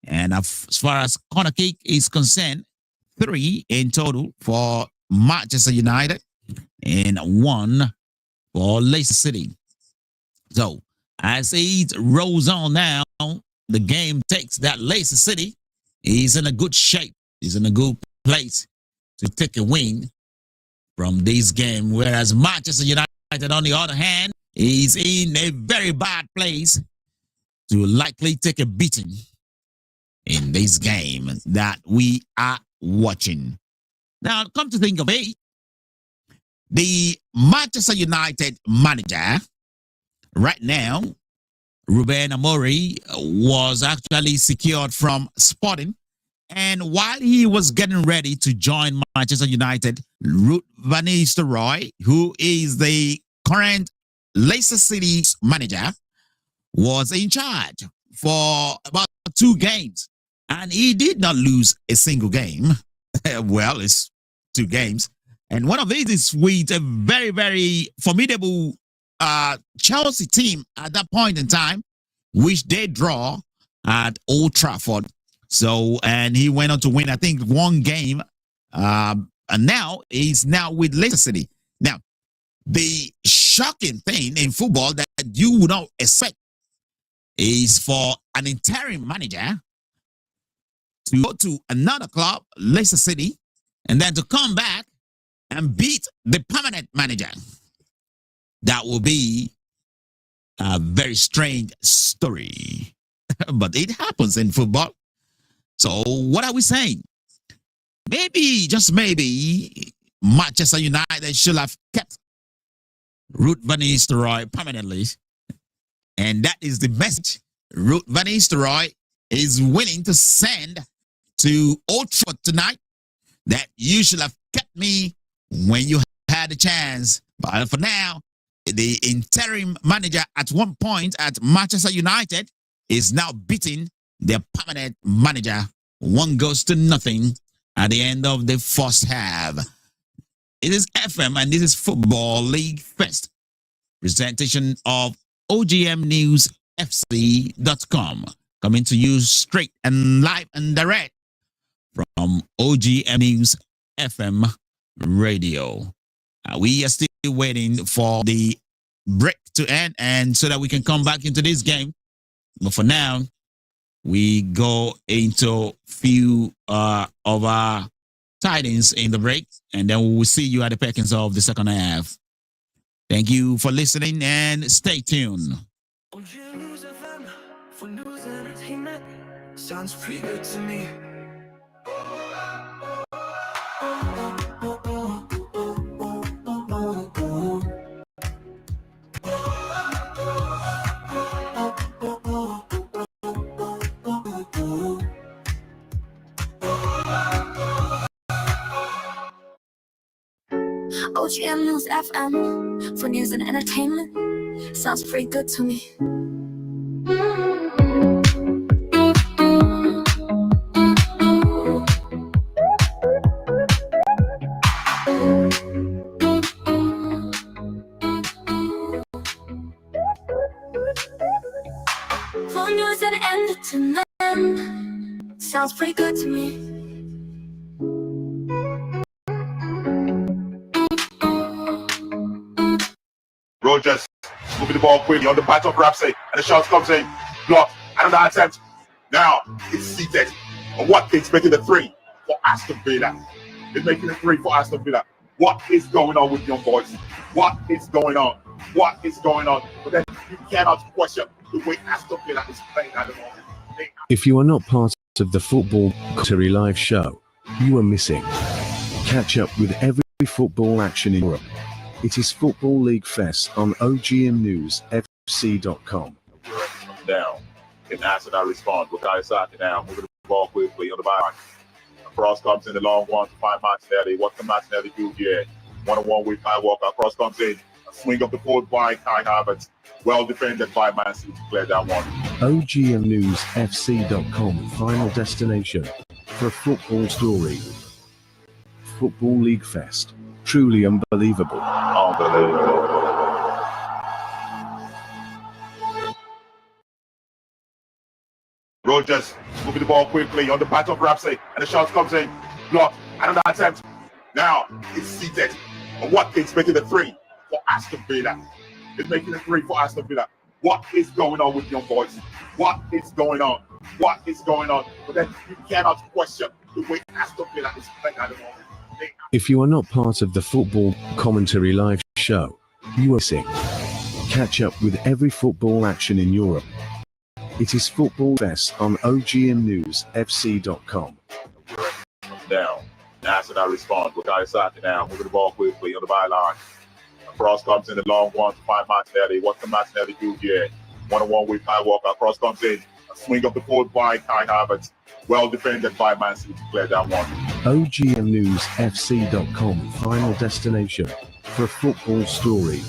And as far as corner kick is concerned, 3 in total for Manchester United and 1 for Leicester City. So as it rolls on now, the game takes that Leicester City is in a good shape, is in a good place to take a win from this game, whereas Manchester United, on the other hand, is in a very bad place to likely take a beating in this game that we are watching. Now, come to think of it, the Manchester United manager right now, Ruben Amorim, was actually secured from Sporting. And while he was getting ready to join Manchester United, Ruud van Nistelrooy, who is the current Leicester City's manager, was in charge for about 2 games. And he did not lose a single game. Well, it's 2 games. And one of these is with a very formidable Chelsea team at that point in time, which they draw at Old Trafford. So, and he went on to win, I think, 1 game. And now he's now with Leicester City. Now, the shocking thing in football that you would not expect is for an interim manager to go to another club, Leicester City, and then to come back and beat the permanent manager. That will be a very strange story. But it happens in football. So what are we saying? Maybe, just maybe, Manchester United should have kept Ruud van Nistelrooy permanently. And that is the message Ruud van Nistelrooy is willing to send to Old Trafford tonight, that you should have kept me when you had a chance. But for now, the interim manager at one point at Manchester United is now beating their permanent manager 1-0 at the end of the first half. It is FM and this is Football League Fest. Presentation of OGMNewsFC.com. Coming to you straight and live and direct from OGM News FM Radio. We are still waiting for the break to end and so that we can come back into this game. But for now, we go into few of our tidings in the break, and then we will see you at the peckings of the second half. Thank you for listening and stay tuned. News FM for news and entertainment sounds pretty good to me. OGM News FM for news and entertainment sounds pretty good to me. For news and entertainment sounds pretty good to me. Rogers moving the ball quickly on the back of Ramsey, and the shot comes in, blocked, another attempt. Now it's seated. And Watkins making the three for Aston Villa. It's making the three for Aston Villa. What is going on with young boys? What is going on? What is going on? But then you cannot question the way Aston Villa is playing at the moment. If you are not part of the Football Commentary Live show, you are missing. Catch up with every football action in Europe. It is Football League Fest on OGMNewsFC.com. Down. Can Arsenal respond? Bukayo Saka now moving the ball quickly on the byline. Cross comes in the long one to find Martinelli. What can Martinelli do here? One-on-one with Kyle Walker. Cross comes in. A swing of the forward by Kai Havertz. Well defended by Man City to clear that one. OGMNewsFC.com, final destination for football story. Football League Fest. Truly unbelievable. Unbelievable. Rogers moving the ball quickly on the back of Ramsey, and the shot comes in, blocked, another attempt. Now it's seated. And Watkins making the three for Aston Villa. It's making the three for Aston Villa. What is going on with young boys? What is going on? What is going on? But then you cannot question the way Aston Villa is playing at the moment. If you are not part of the Football Commentary Live show, you are missing. Catch up with every football action in Europe. It is Football Fest on OGMNewsFC.com. Down. Arsenal respond. Bukayo Saka now moving the ball quickly on the byline. Cross comes in the long one to find Martinelli. What can Martinelli do here? One-on-one with Kyle Walker. Cross comes in. A swing of the forward by Kai Havertz. Well defended by Man City to clear that one. OGMNewsFC.com, final destination for football story.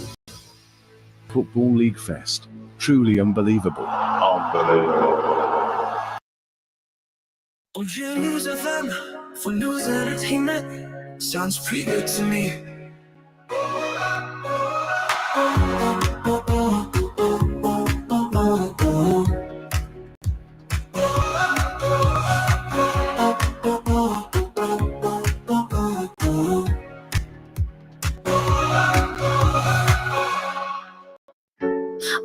Football League Fest. Truly unbelievable. Unbelievable. OGM News FM for news and entertainment sounds pretty good to me.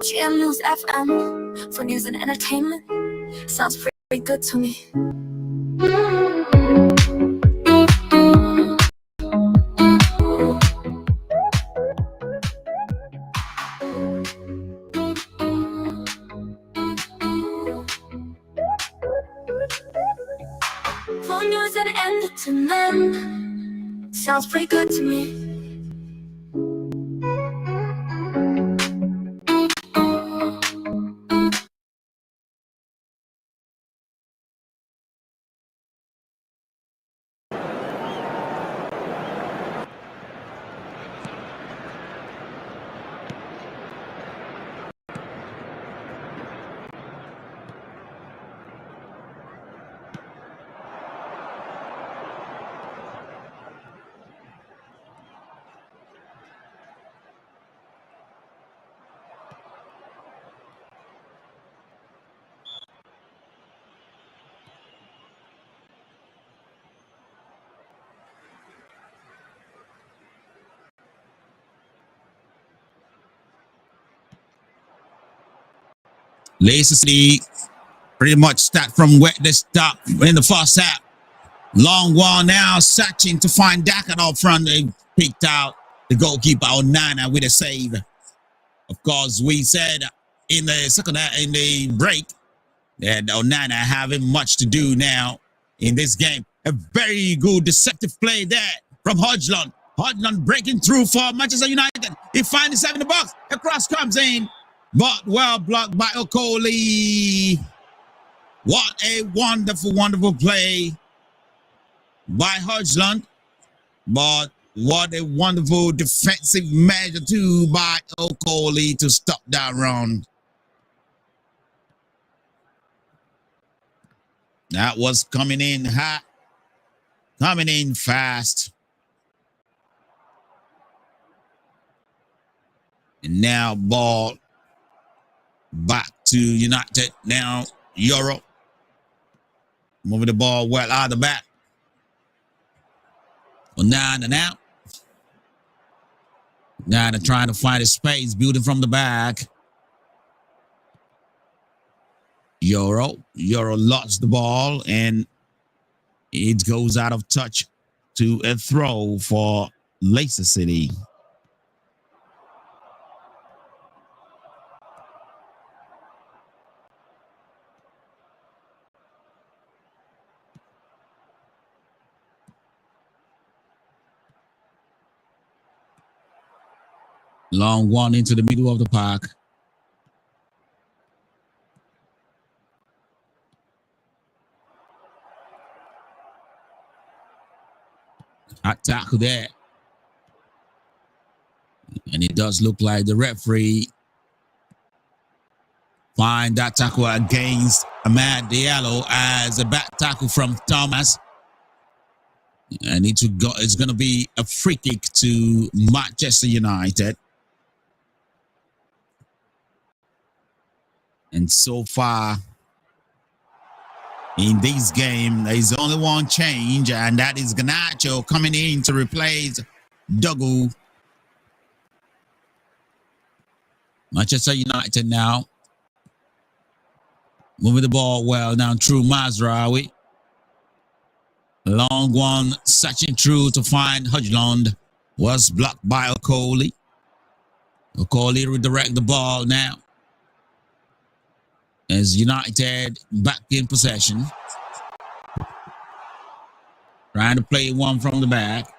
OGM News FM for news and entertainment sounds pretty good to me. For news and entertainment sounds pretty good to me. Leicester City pretty much start from where they stop in the first half. Long one now, searching to find Dakan up front. They picked out the goalkeeper Onana with a save. Of course, we said in the second half, in the break, that Onana having much to do now in this game. A very good deceptive play there from Hodgson. Hodgson breaking through for Manchester United. He finds himself in the box. A cross comes in, but well blocked by Okoli. What a wonderful, wonderful play by Hodgson. But what a wonderful defensive measure too by Okoli to stop that run. That was coming in hot, coming in fast. And now ball back to United. Now Euro moving the ball well out of the back. Onana now. Onana trying to find his space, building from the back. Euro lost the ball and it goes out of touch to a throw for Leicester City. Long one into the middle of the park. Attack there. And it does look like the referee find that tackle against Amad Diallo as a back tackle from Thomas. And it's going to be a free kick to Manchester United. And so far in this game, there is only one change, and that is Garnacho coming in to replace Dogu. Manchester United now moving the ball well down through Mazraoui. Long one, searching through to find Hodgson. Was blocked by Okoli. Okoli redirect the ball now. As United back in possession. Trying to play one from the back.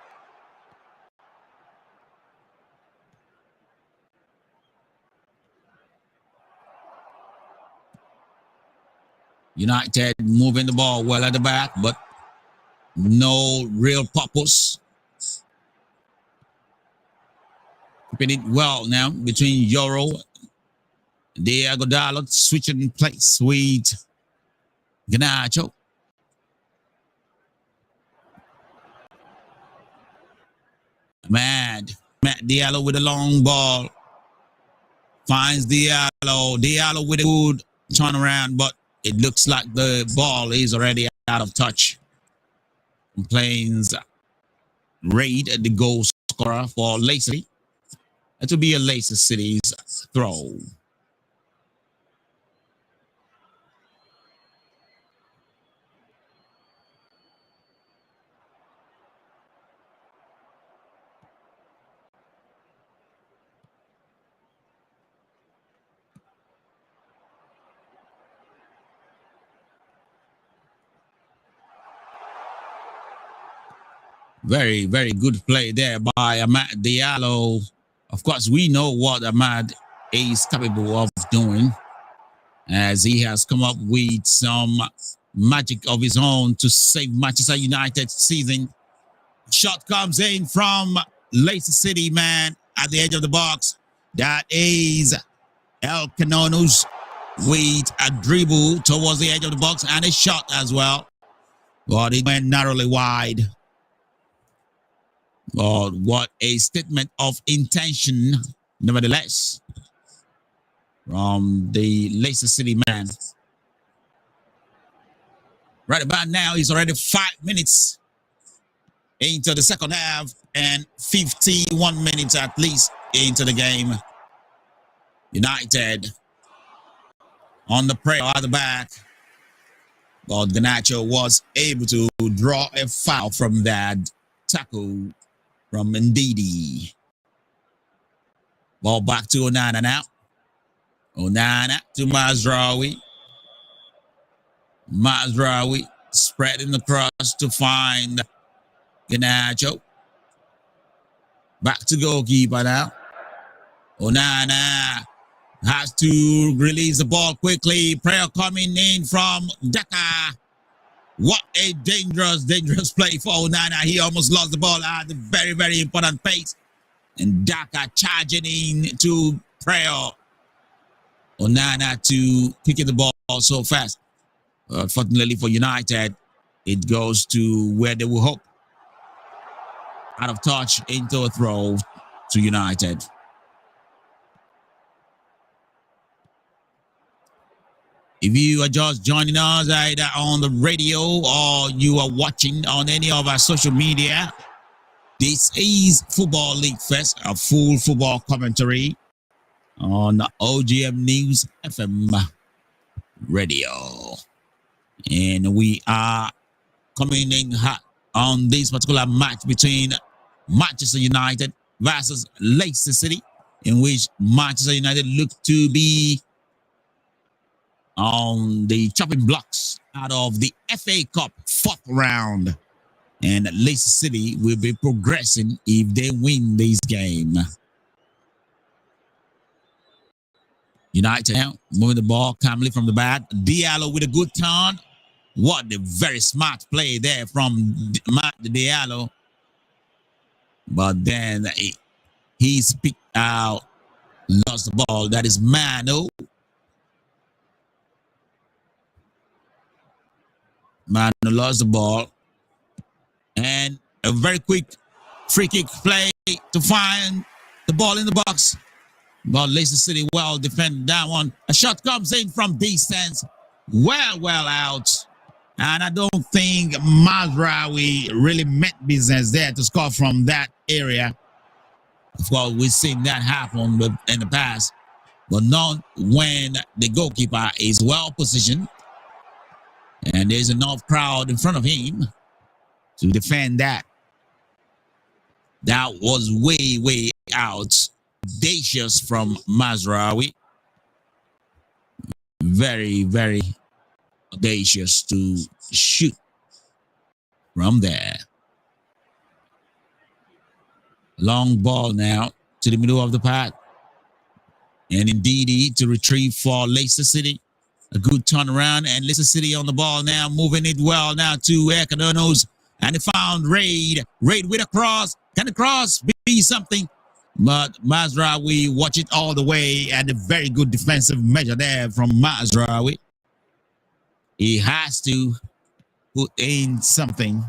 United moving the ball well at the back, but no real purpose. Keeping it well now between Euro Diego Dalot switching place with Garnacho. Matt Diallo with a long ball. Finds Diallo. Diallo with a good turnaround, but it looks like the ball is already out of touch. Plains raid at the goal scorer for Leicester. That will be a Leicester City's throw. Very, very good play there by Amad Diallo. Of course, we know what Amad is capable of doing, as he has come up with some magic of his own to save Manchester United's season. Shot comes in from Leicester City, man, at the edge of the box. That is El Canonos with a dribble towards the edge of the box and a shot as well. But it went narrowly wide. But what a statement of intention, nevertheless, from the Leicester City man. Right about now, he's already 5 minutes into the second half and 51 minutes at least into the game. United on the prayer at the back. But Ganacho was able to draw a foul from that tackle from Ndidi. Ball back to Onana now. Onana to Mazraoui. Mazraoui spreading across to find Ganacho. Back to goalkeeper now. Onana has to release the ball quickly. Prayer coming in from Daka. What a dangerous play for Onana. He almost lost the ball at the very, very important pace. And Daka charging in to Prayer. Onana to kicking the ball so fast. Unfortunately for United, it goes to where they will hope. Out of touch into a throw to United. If you are just joining us either on the radio or you are watching on any of our social media, this is Football League Fest, a full football commentary on OGM News FM radio. And we are coming in hot on this particular match between Manchester United versus Leicester City, in which Manchester United look to be on the chopping blocks out of the FA Cup 4th round. And Leicester City will be progressing if they win this game. United now moving the ball calmly from the back. Diallo with a good turn. What a very smart play there from Diallo. But then he's picked out, lost the ball. That is Mano. Mano lost the ball. And a very quick free kick play to find the ball in the box. But Leicester City well defended that one. A shot comes in from distance. Well out. And I don't think Mazraoui really meant business there to score from that area. Of course, we've seen that happen in the past. But not when the goalkeeper is well positioned. And there's enough crowd in front of him to defend that. That was way out. Audacious from Mazraoui. Very audacious to shoot from there. Long ball now to the middle of the path. And indeed to retrieve for Leicester City. A good turnaround, and Leicester City on the ball now, moving it well now to Econonos. And they found Raid. Raid with a cross. Can the cross be something? But Mazraoui watch it all the way, and a very good defensive measure there from Mazraoui. He has to put in something,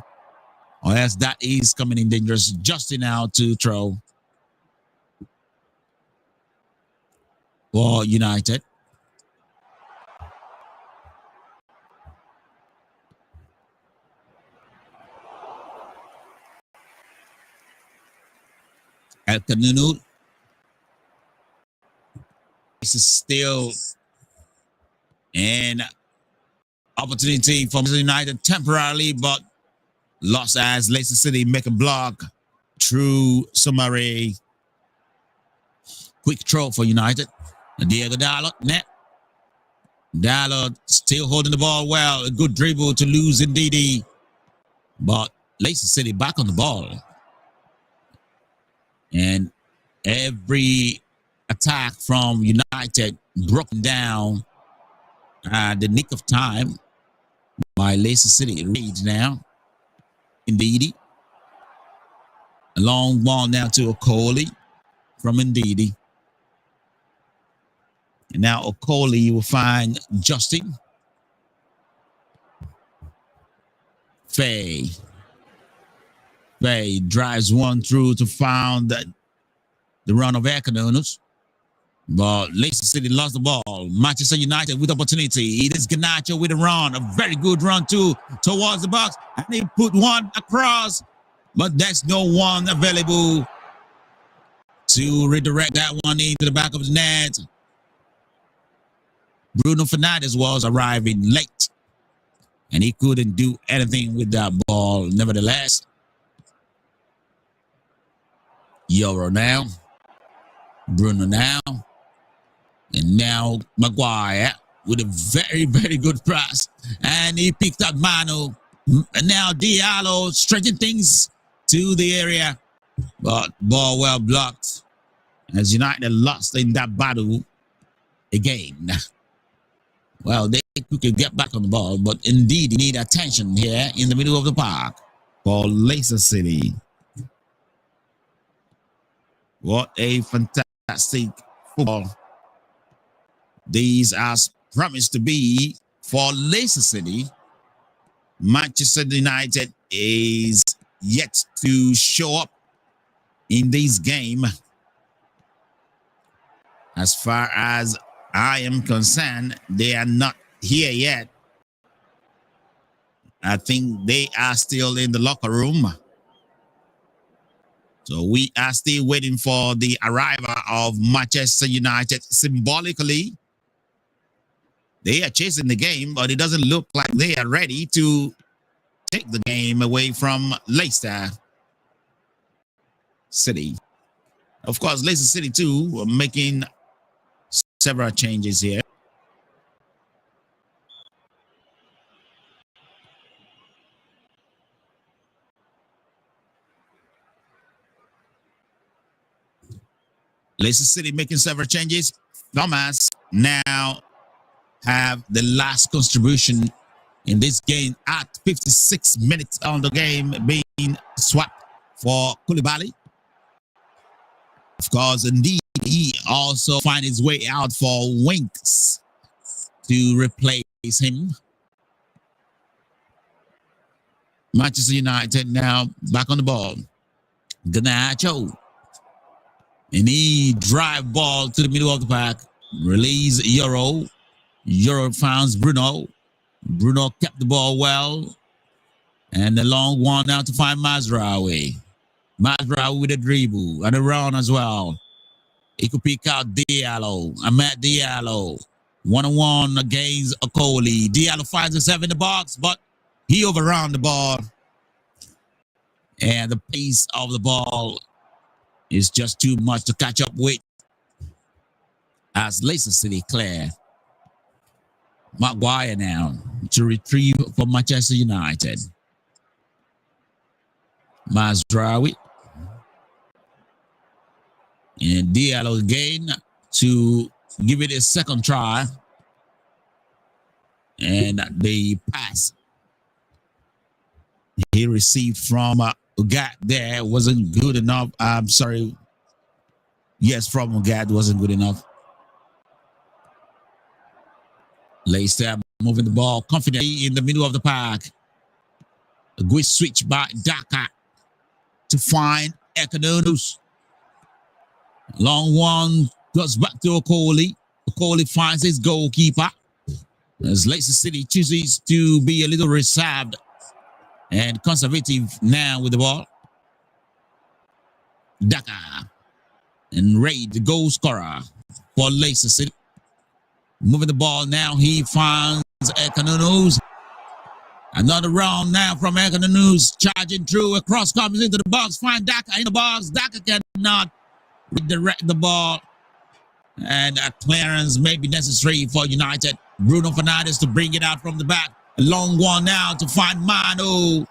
or else that is coming in dangerous just now to throw for United. El Canunu. This is still an opportunity for Manchester United temporarily, but lost as Leicester City make a block through Somare. Quick throw for United. Diego Dalot, net. Dalot still holding the ball well. A good dribble to lose indeed. But Leicester City back on the ball. And every attack from United broken down at the nick of time by Leicester City. Reads now. Ndidi. A long ball now to Okoli from Ndidi. And now Okoli will find Justin. Faye drives one through to find the run of Econonos. But Leicester City lost the ball. Manchester United with opportunity. It is Garnacho with a run. A very good run too towards the box. And he put one across. But there's no one available to redirect that one into the back of the net. Bruno Fernandes was arriving late and he couldn't do anything with that ball. Nevertheless, Euro now, Bruno now, and now Maguire with a very, very good pass. And he picked up Manu. And now Diallo stretching things to the area. But ball well blocked. As United lost in that battle again. Well, they could get back on the ball, but indeed, you need attention here in the middle of the park for Leicester City. What a fantastic football these are promised to be for Leicester City. Manchester United is yet to show up in this game. As far as I am concerned, they are not here yet. I think they are still in the locker room. So we are still waiting for the arrival of Manchester United. Symbolically, they are chasing the game, but it doesn't look like they are ready to take the game away from Leicester City. Of course, Leicester City too are making several changes here. Leicester City making several changes. Thomas now have the last contribution in this game at 56 minutes on the game being swapped for Koulibaly. Of course, indeed, he also finds his way out for Winks to replace him. Manchester United now back on the ball. Garnacho. And he drive ball to the middle of the park. Release Euro. Euro finds Bruno. Bruno kept the ball well. And the long one now to find Mazraoui. Mazraoui with a dribble and a run as well. He could pick out Diallo. Ahmed Diallo. One-on-one against Okoli. Diallo finds himself in the box, but he overran the ball. And the pace of the ball is just too much to catch up with as Leicester City clear. Maguire now to retrieve for Manchester United. Mazraoui. And Diallo again to give it a second try. And the pass he received from Ugat there wasn't good enough. I'm sorry. Yes, from Ugat wasn't good enough. Leicester moving the ball confidently in the middle of the park. A good switch by Daka to find Ekanunus. Long one goes back to Okoli. Okoli finds his goalkeeper. As Leicester City chooses to be a little reserved and conservative now with the ball. Daka and Raid, the goal scorer for Leicester City. Moving the ball now, he finds Ekanunus. Another round now from Ekanunus, charging through, across, comes into the box, find Daka in the box. Daka cannot redirect the ball. And a clearance may be necessary for United. Bruno Fernandes to bring it out from the back. A long one now to find Manu.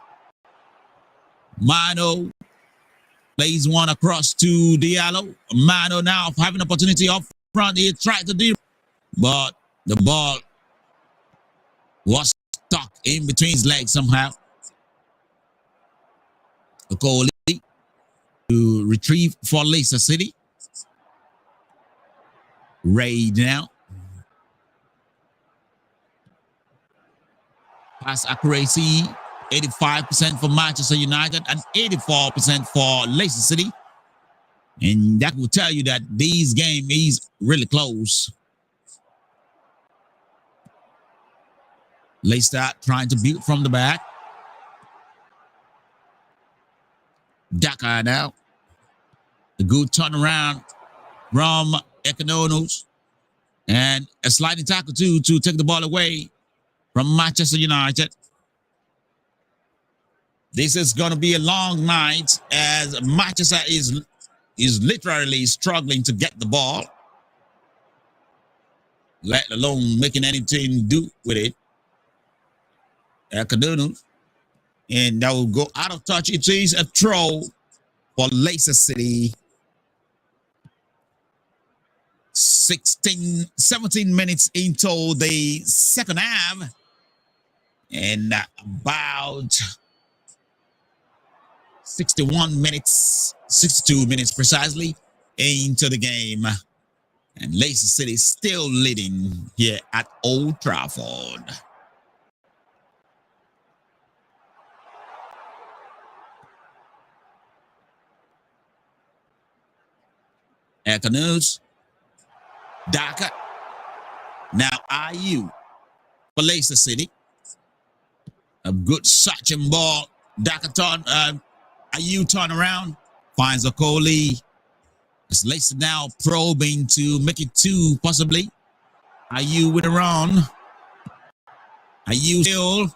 Manu plays one across to Diallo. Manu now having an opportunity up front. He tried to do, but the ball was stuck in between his legs somehow. Okoli to retrieve for Leicester City. Raid now. Pass accuracy, 85% for Manchester United and 84% for Leicester City. And that will tell you that this game is really close. Leicester trying to build from the back. Daka now. A good turnaround from Ekanunus. And a sliding tackle too to take the ball away from Manchester United. This is going to be a long night as Manchester is literally struggling to get the ball, let alone making anything do with it. Kadunu, and that will go out of touch. It is a throw for Leicester City. 17 minutes into the second half, and about 62 minutes precisely into the game. And Leicester City still leading here at Old Trafford. Canoes. Daka. Now IU for Leicester City. A good searching ball. Daka turn. IU turn around. Finds Okoli. It's Leicester now probing to make it two, possibly. IU with a run. IU still.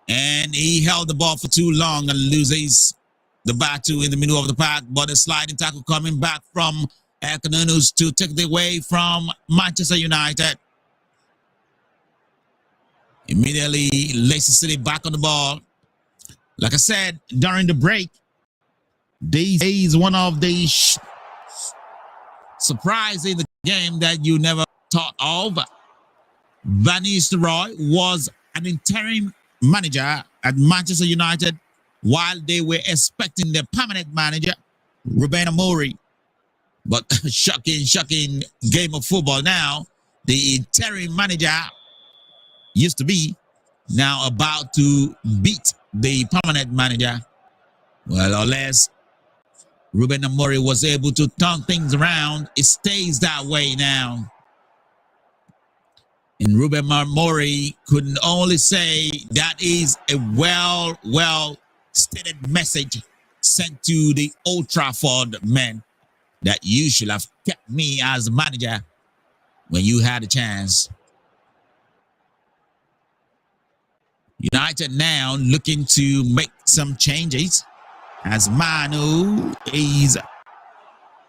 And he held the ball for too long and loses the battle in the middle of the park. But a sliding tackle coming back from Kanunus to take it away from Manchester United. Immediately, Leicester City back on the ball. Like I said, during the break, this is one of the surprise in the game that you never thought of. Van Nistelrooy was an interim manager at Manchester United while they were expecting their permanent manager, Ruben Amorim. But shocking game of football now. The interim manager used to be now about to beat the permanent manager. Well, unless Ruben Amorim was able to turn things around, it stays that way now. And Ruben Amorim couldn't only say that is a well stated message sent to the Old Trafford men that you should have kept me as manager when you had a chance. United now looking to make some changes as Manu is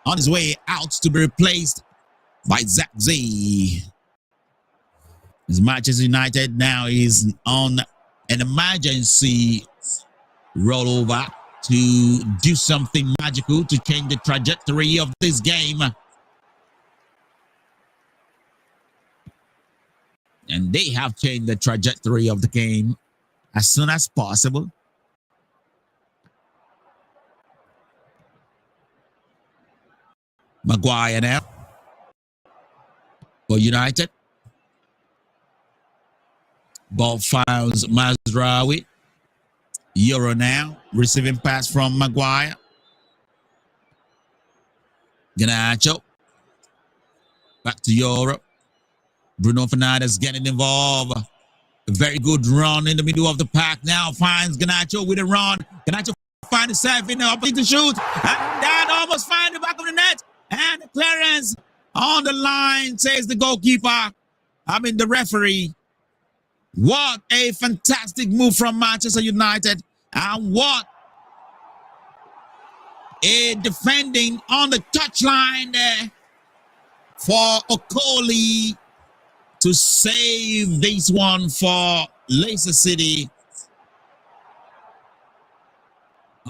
on his way out to be replaced by Zach Z. As Manchester United now is on an emergency rollover to do something magical to change the trajectory of this game. And they have changed the trajectory of the game as soon as possible. Maguire now for United. Ball finds Mazraoui. Euro now, receiving pass from Maguire. Garnacho. Back to Euro. Bruno Fernandes getting involved. A very good run in the middle of the pack. Now finds Garnacho with a run. Garnacho finds himself in the opportunity to shoot. And that almost finds the back of the net. And the clearance on the line, says the goalkeeper. The referee. What a fantastic move from Manchester United. And what a defending on the touchline there for Okoli to save this one for Leicester City.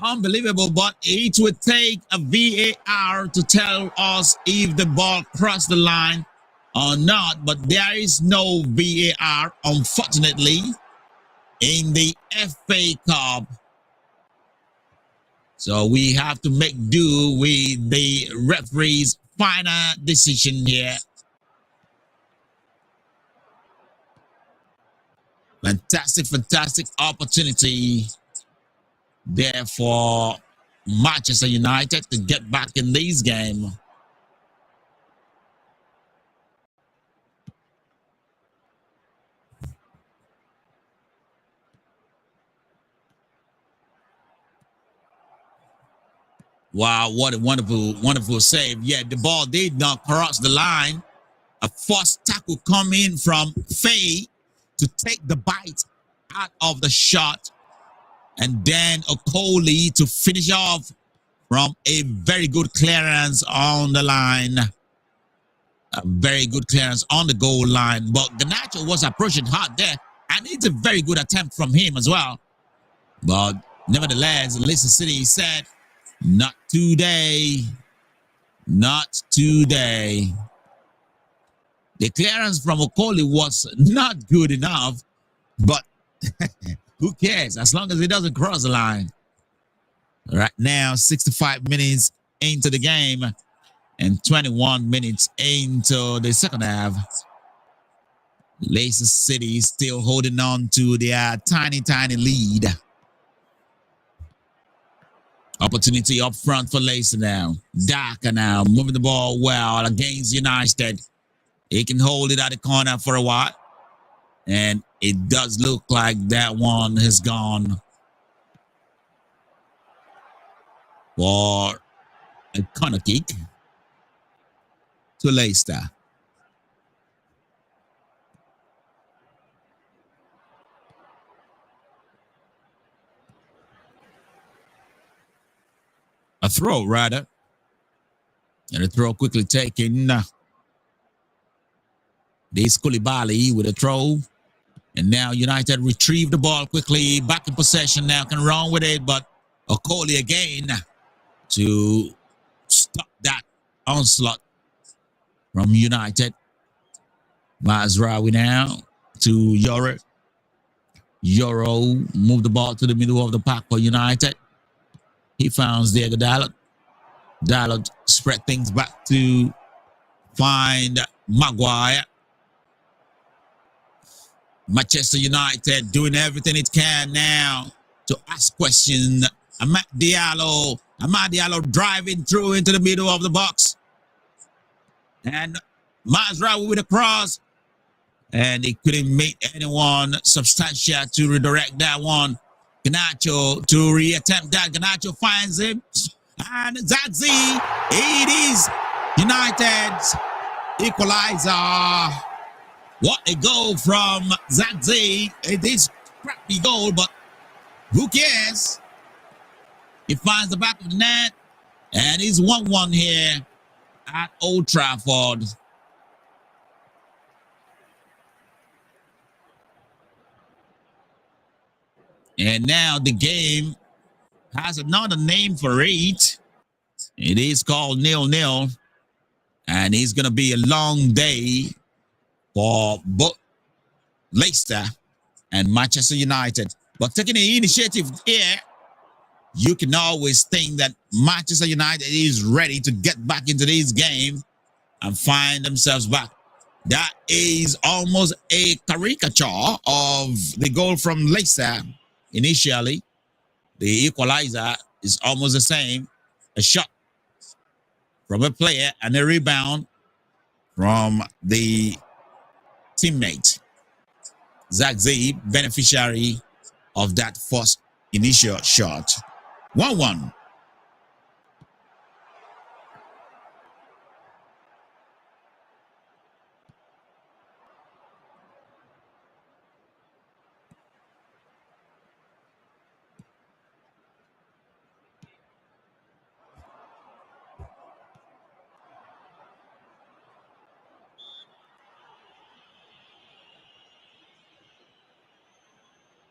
Unbelievable, but it would take a VAR to tell us if the ball crossed the line or not, but there is no VAR, unfortunately, in the FA Cup. So we have to make do with the referee's final decision here. Fantastic opportunity there for Manchester United to get back in this game. Wow, what a wonderful save. Yeah, the ball did not cross the line. A first tackle coming from Faye to take the bite out of the shot. And then Okoli to finish off from a very good clearance on the line. A very good clearance on the goal line. But Garnacho was approaching hard there. And it's a very good attempt from him as well. But nevertheless, Leicester City said, not today. Not today. The clearance from Okoli was not good enough. But who cares? As long as it doesn't cross the line. Right now, 65 minutes into the game and 21 minutes into the second half. Leicester City still holding on to their tiny lead. Opportunity up front for Leicester now. Daka now moving the ball well against United. He can hold it at the corner for a while. And it does look like that one has gone for a corner kick to Leicester. A throw, rather. And a throw quickly taken. This Koulibaly with a throw. And now United retrieve the ball quickly. Back in possession now. Can run with it. But Okoli again to stop that onslaught from United. Mazraoui now to Yoro. Yoro moved the ball to the middle of the park for United. He finds Diego Dalot. Dalot spread things back to find Maguire. Manchester United doing everything it can now to ask questions. Amad Diallo driving through into the middle of the box. And Mazraoui with a cross. And he couldn't make anyone substantial to redirect that one. Garnacho to reattempt that. Garnacho finds him. And Zagzi. It is United's equalizer. What a goal from Zagzi. It is crappy goal, but who cares? He finds the back of the net. And it's 1-1 here at Old Trafford. And now the game has another name for it. It is called 0-0. And it's going to be a long day for both Leicester and Manchester United. But taking the initiative here, you can always think that Manchester United is ready to get back into this game and find themselves back. That is almost a caricature of the goal from Leicester. Initially, the equalizer is almost the same. A shot from a player and a rebound from the teammate. Zagzi, beneficiary of that first initial shot. 1-1.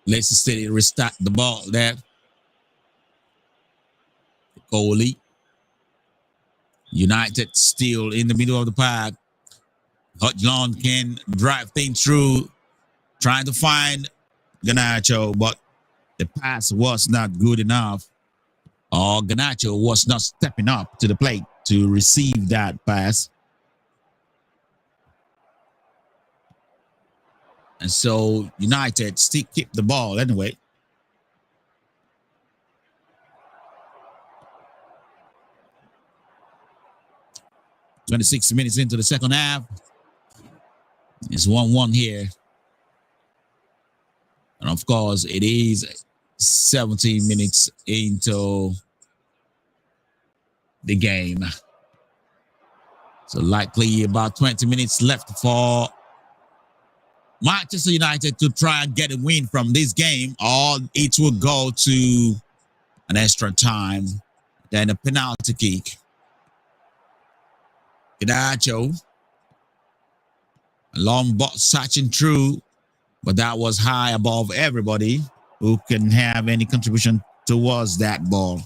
Leicester City restart the ball there. Kohli. United still in the middle of the park. Hutchinson can drive things through, trying to find Garnacho, but the pass was not good enough. Or Garnacho was not stepping up to the plate to receive that pass. And so United still keep the ball anyway. .26 minutes into the second half. It's 1-1 here. And of course, it is 17 minutes into the game. So likely about 20 minutes left for Manchester United to try and get a win from this game, or it will go to an extra time, then a penalty kick. Ganacho, a long ball searching through, but that was high above everybody who can have any contribution towards that ball.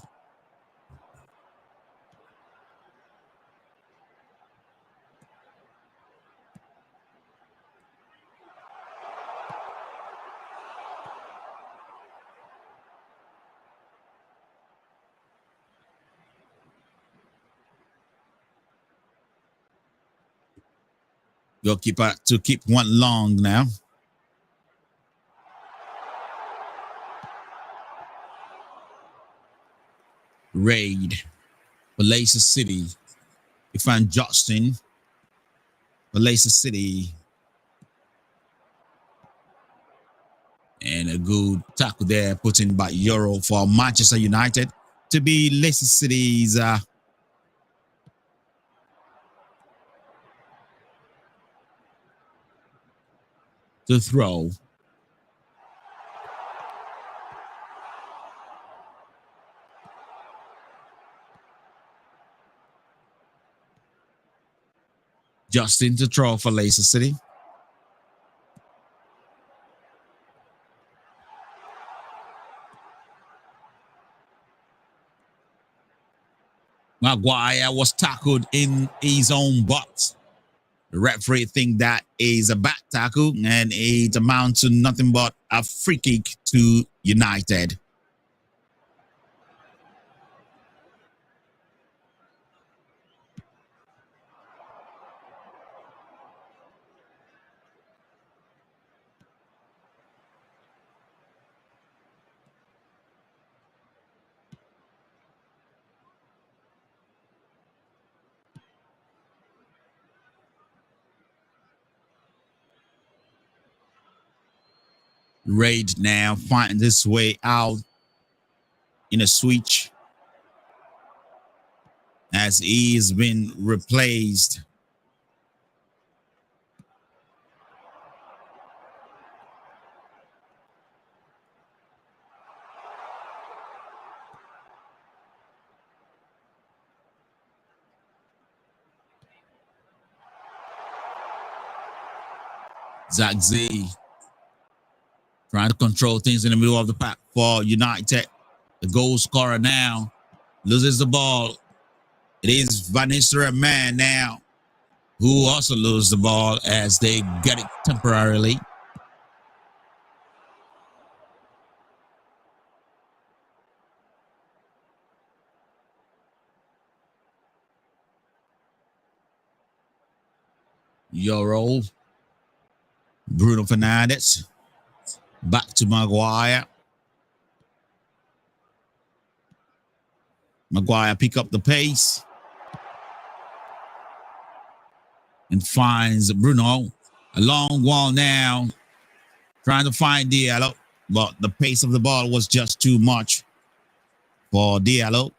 Goalkeeper to keep one long now. Raid for Leicester City. You find Justin for Leicester City. And a good tackle there put in by Euro for Manchester United to be Leicester City's to throw. Justin to throw for Leicester City. Maguire was tackled in his own box. The referee think that is a back tackle, and it amounts to nothing but a free kick to United. Raid now finding this way out in a switch as he has been replaced. Zach Z trying to control things in the middle of the pack for United. The goal scorer now loses the ball. It is Van Nistelrooy man now who also loses the ball as they get it temporarily. Euro. Bruno Fernandes. Back to Maguire. Maguire pick up the pace and finds Bruno. A long wall now, trying to find Diallo, but the pace of the ball was just too much for Diallo.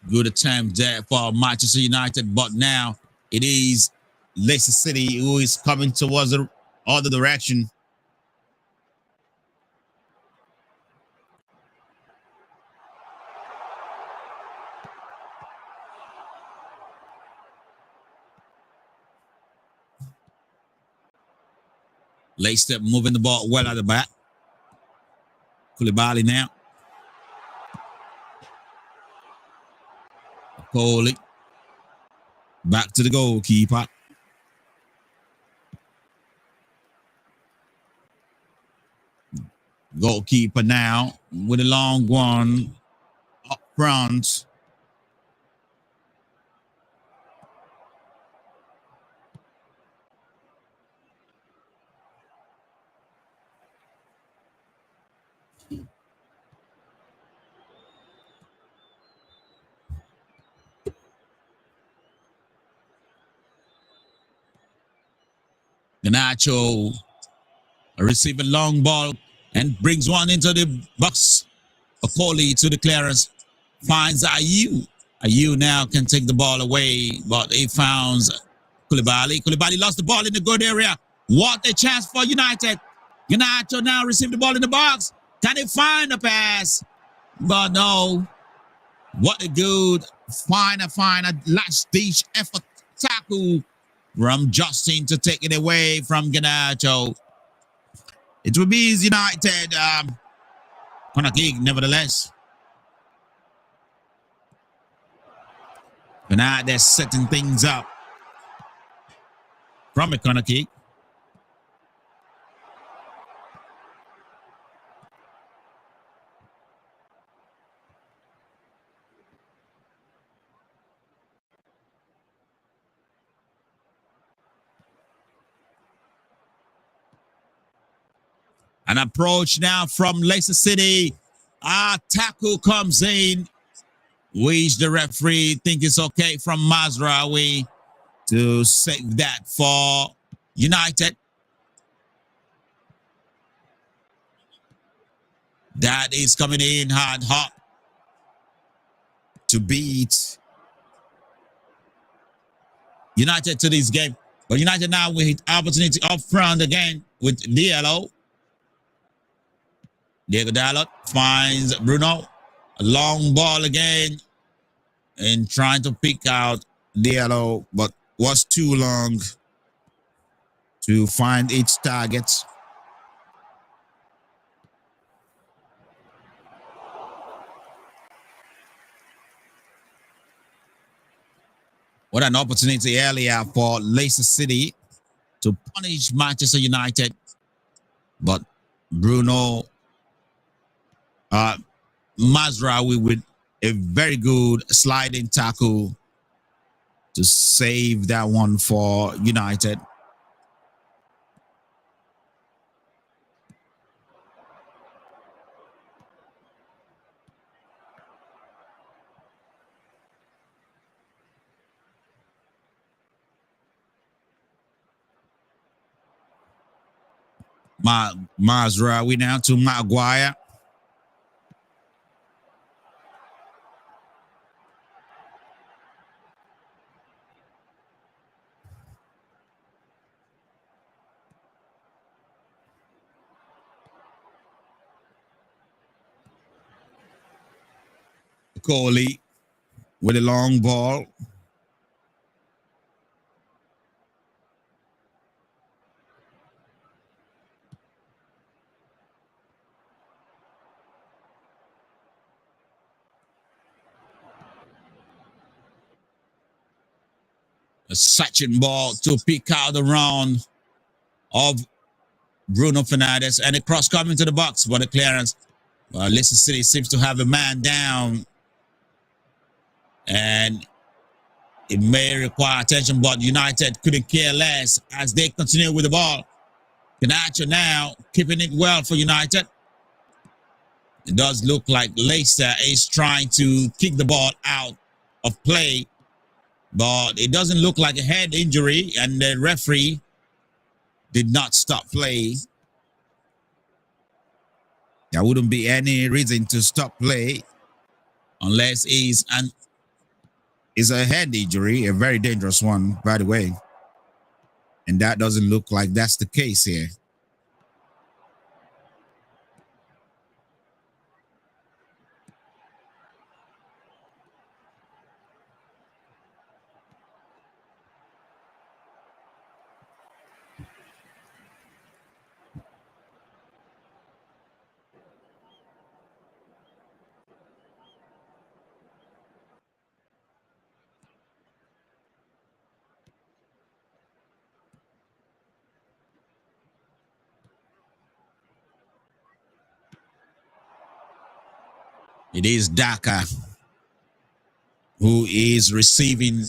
Good attempt there for Manchester United, but now it is Leicester City who is coming towards the other direction. Leicester moving the ball well at the back. Koulibaly now. Coley. Back to the goalkeeper. Goalkeeper now with a long one up front. Ganacho receive a long ball and brings one into the box. Okoli to the clearance. Finds Ayu. Ayu now can take the ball away, but he finds Koulibaly. Koulibaly lost the ball in the good area. What a chance for United. Ganacho now receive the ball in the box. Can he find a pass? But no. What a good, fine, last-ditch effort tackle from Justin to take it away from Ganacho. It will be United corner kick, nevertheless. But now they're setting things up from a corner kick. An approach now from Leicester City. Tackle comes in, which the referee think it's okay from Mazraoui to save that for United. That is coming in hot to beat United to this game. But United now with opportunity up front again with Diallo. Diego Dalot finds Bruno. A long ball again and trying to pick out Diallo, but was too long to find its targets. What an opportunity earlier for Leicester City to punish Manchester United. But Bruno Mazraoui with a very good sliding tackle to save that one for United. Mazraoui now to Maguire. Coley with a long ball. A Sachin ball to pick out the round of Bruno Fernandes and a cross coming to the box for the clearance. Leicester City seems to have a man down and it may require attention, but United couldn't care less as they continue with the ball. Ganacho now keeping it well for United. It does look like Leicester is trying to kick the ball out of play, but it doesn't look like a head injury, and the referee did not stop play. There wouldn't be any reason to stop play unless it's a head injury, a very dangerous one, by the way. And that doesn't look like that's the case here. It is Daka who is receiving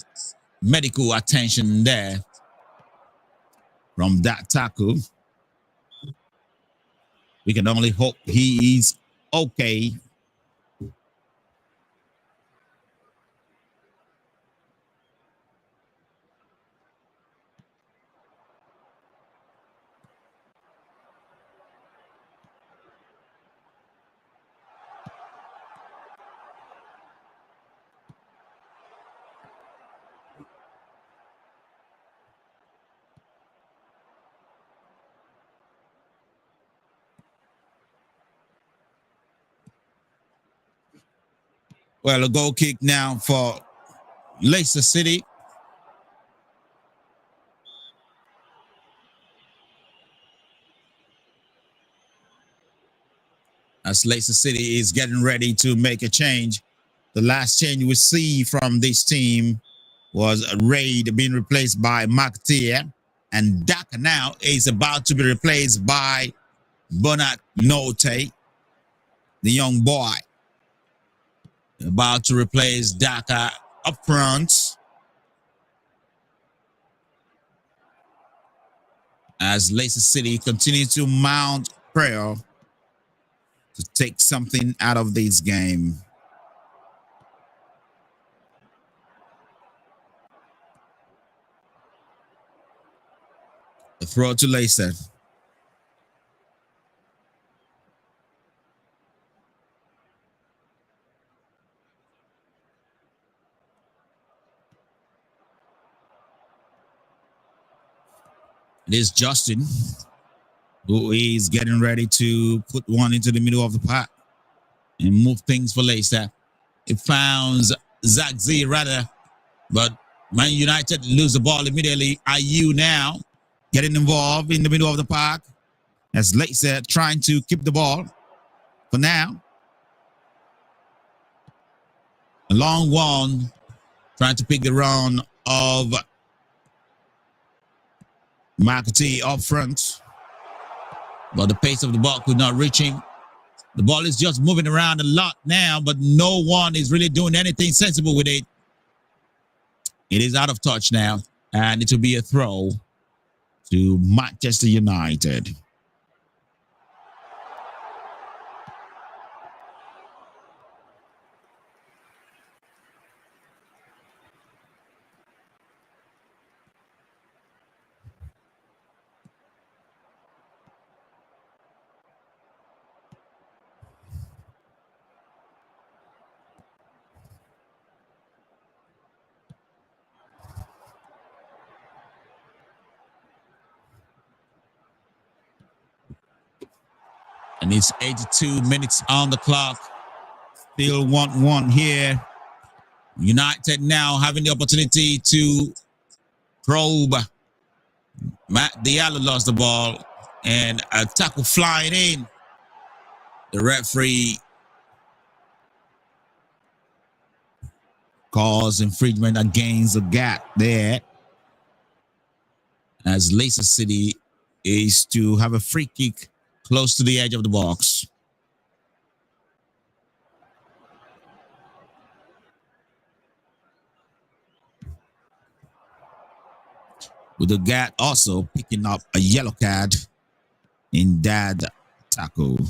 medical attention there from that tackle. We can only hope he is okay. Well, a goal kick now for Leicester City. As Leicester City is getting ready to make a change. The last change we see from this team was Raid being replaced by McTeer, and Daka now is about to be replaced by Bernard Note, the young boy. About to replace Daka up front. As Leicester City continues to mount prayer to take something out of this game. The throw to Leicester. It is Justin who is getting ready to put one into the middle of the park and move things for Leicester. It found Zach Z rather, but Man United lose the ball immediately. IU now getting involved in the middle of the park as Leicester trying to keep the ball for now. A long one trying to pick the run of McAtee up front, but the pace of the ball could not reach him. The ball is just moving around a lot now, but no one is really doing anything sensible with it. It is out of touch now, and it will be a throw to Manchester United. And it's 82 minutes on the clock. Still 1-1 here. United now having the opportunity to probe. Matt Diallo lost the ball and a tackle flying in. The referee calls infringement against the gap there, as Leicester City is to have a free kick close to the edge of the box. With the gap also picking up a yellow card in that tackle.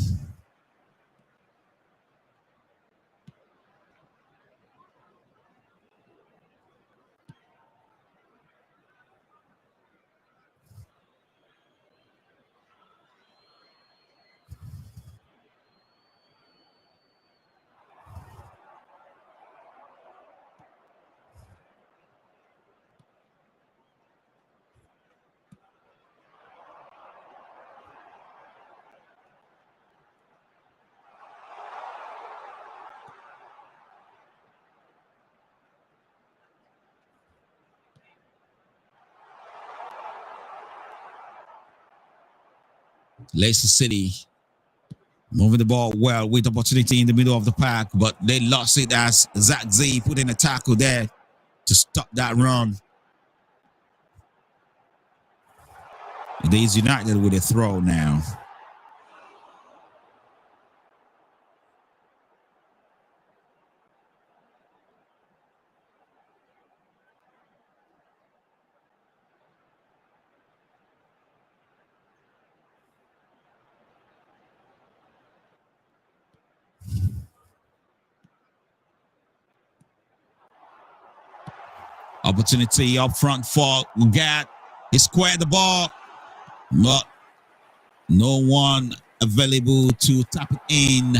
Leicester City moving the ball well with opportunity in the middle of the park, but they lost it as Zach Z put in a tackle there to stop that run. It is United with a throw now. Opportunity up front for Gat. He squared the ball, but no one available to tap it in.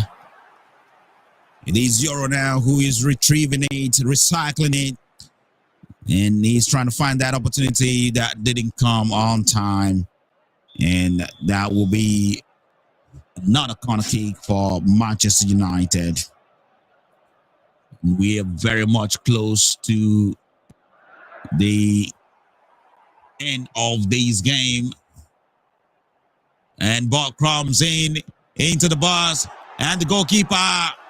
It is Euro now who is retrieving it, recycling it, and he's trying to find that opportunity that didn't come on time. And that will be another corner kick for Manchester United. We are very much close to the end of this game. And ball comes in into the box, and the goalkeeper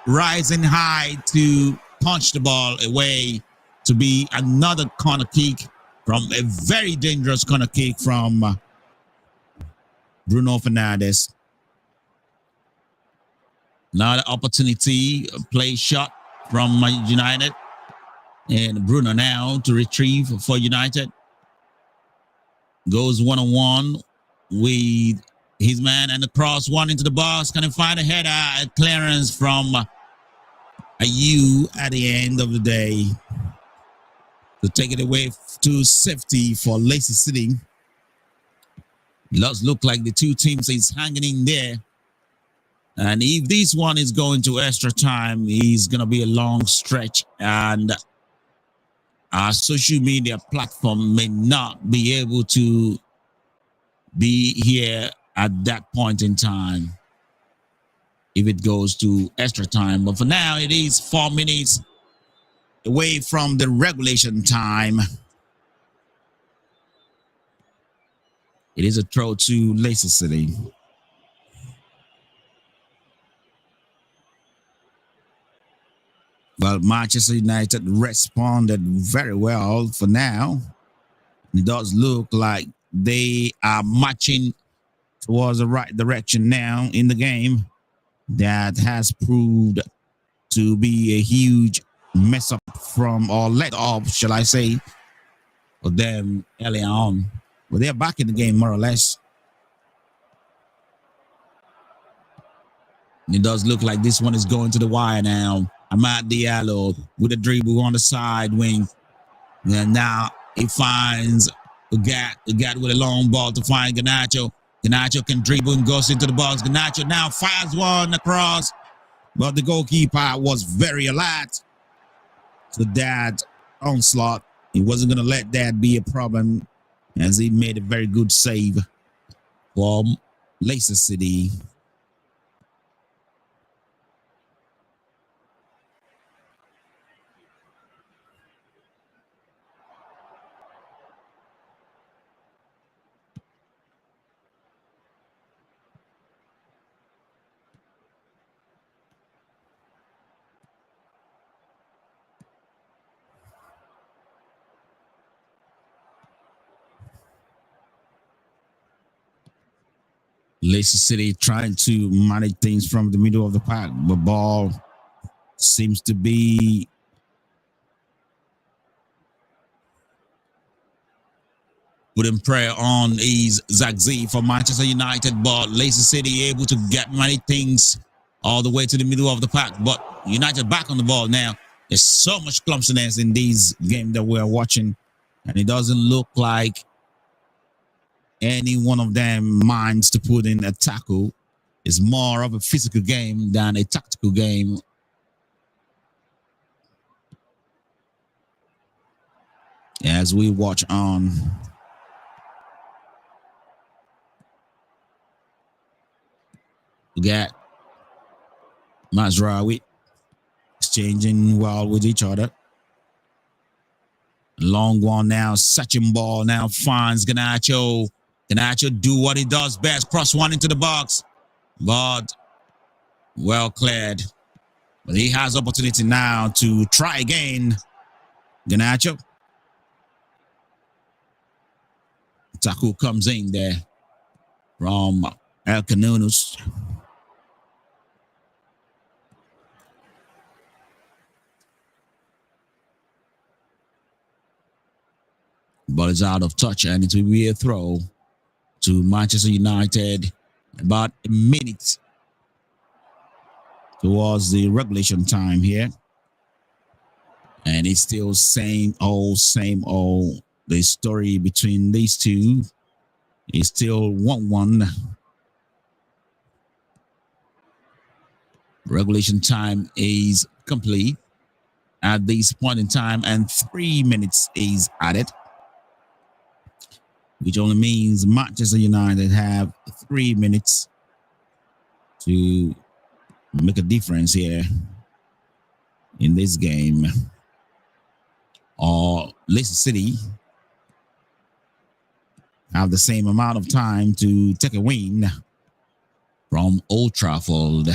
rising high to punch the ball away to be another corner kick from a very dangerous corner kick from Bruno Fernandes. Another opportunity, play shot from United. And Bruno now to retrieve for United. Goes one-on-one with his man and the cross one into the box. Can he find a header? A clearance from Ayew at the end of the day to take it away to safety for Leicester City. It does look like the two teams is hanging in there. And if this one is going to extra time, it's going to be a long stretch. And our social media platform may not be able to be here at that point in time if it goes to extra time. But for now, it is 4 minutes away from the regulation time. It is a throw to Leicester City. Well, Manchester United responded very well for now. It does look like they are marching towards the right direction now in the game. That has proved to be a huge mess up from, or let off, shall I say, for them earlier on. But they're back in the game more or less. And it does look like this one is going to the wire now. Amad Diallo with a dribble on the side wing. And now he finds Ugat with a long ball to find Garnacho. Garnacho can dribble and goes into the box. Garnacho now fires one across, but the goalkeeper was very alert to that onslaught. He wasn't going to let that be a problem as he made a very good save for Leicester City. Leicester City trying to manage things from the middle of the park. The ball seems to be putting prayer on is Zagzi for Manchester United, but Leicester City able to get many things all the way to the middle of the park. But United back on the ball now. There's so much clumsiness in these games that we're watching, and it doesn't look like any one of them minds to put in a tackle. It's more of a physical game than a tactical game. As we watch on. We got Mazraoui exchanging well with each other. Long one now, Sachin ball now finds Garnacho. Garnacho do what he does best, cross one into the box, but well cleared. But he has opportunity now to try again. Garnacho. Taku comes in there from El Canunus. Ball is out of touch and it will be a throw to Manchester United. About a minute towards the regulation time here. And it's still same old. The story between these two is still 1-1. Regulation time is complete at this point in time, and 3 minutes is added, which only means Manchester United have 3 minutes to make a difference here in this game, or Leicester City have the same amount of time to take a win from Old Trafford.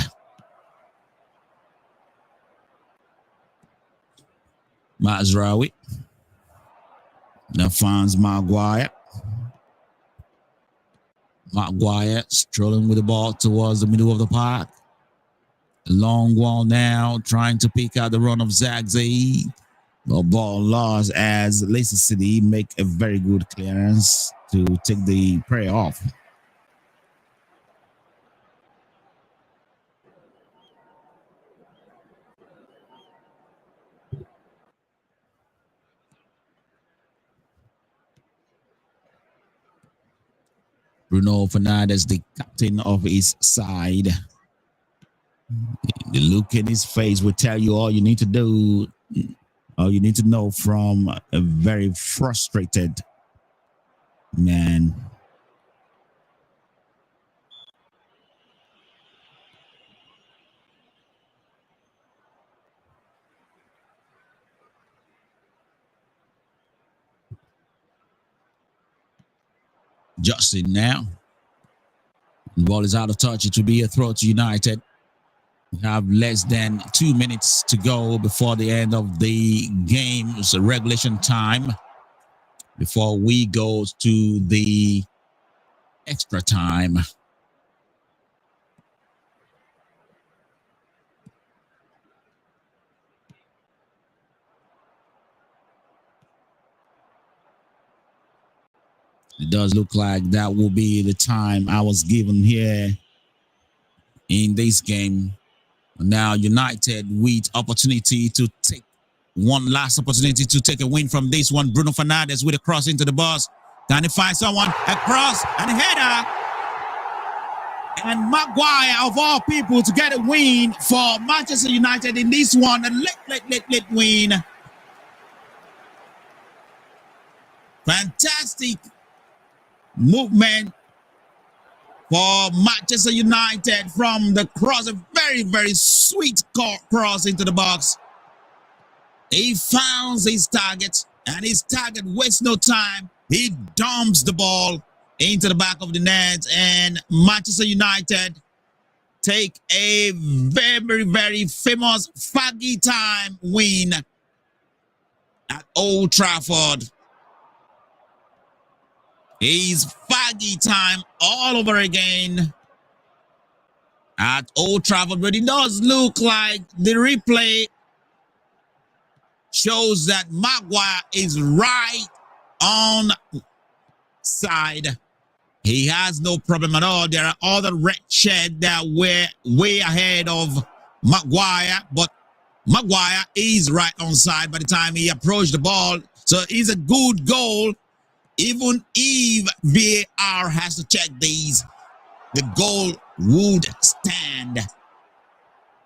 Mazraoui. Now finds Maguire. Maguire strolling with the ball towards the middle of the park. Long wall now, trying to pick out the run of Zagzee. The ball lost as Leicester City make a very good clearance to take the prey off. Bruno Fernandes, the captain of his side. The look in his face will tell you all you need to do, all you need to know from a very frustrated man. Justin now. The ball is out of touch. It will be a throw to United. We have less than 2 minutes to go before the end of the game's regulation time, before we go to the extra time. It does look like that will be the time I was given here in this game. Now United with opportunity to take one last opportunity to take a win from this one. Bruno Fernandes with a cross into the box. Can he find someone? A cross and a header. And Maguire, of all people, to get a win for Manchester United in this one. A late win. Fantastic movement for Manchester United from the cross. A very sweet cross into the box. He found his target, and his target wastes no time. He dumps the ball into the back of the net, and Manchester United take a very famous Faggy time win at Old Trafford. It's Faggy time all over again at Old Trafford, but it does look like the replay shows that Maguire is right on side. He has no problem at all. There are other red shed that were way ahead of Maguire, but Maguire is right on side by the time he approached the ball. So it's a good goal. Even if VAR has to check these, the goal would stand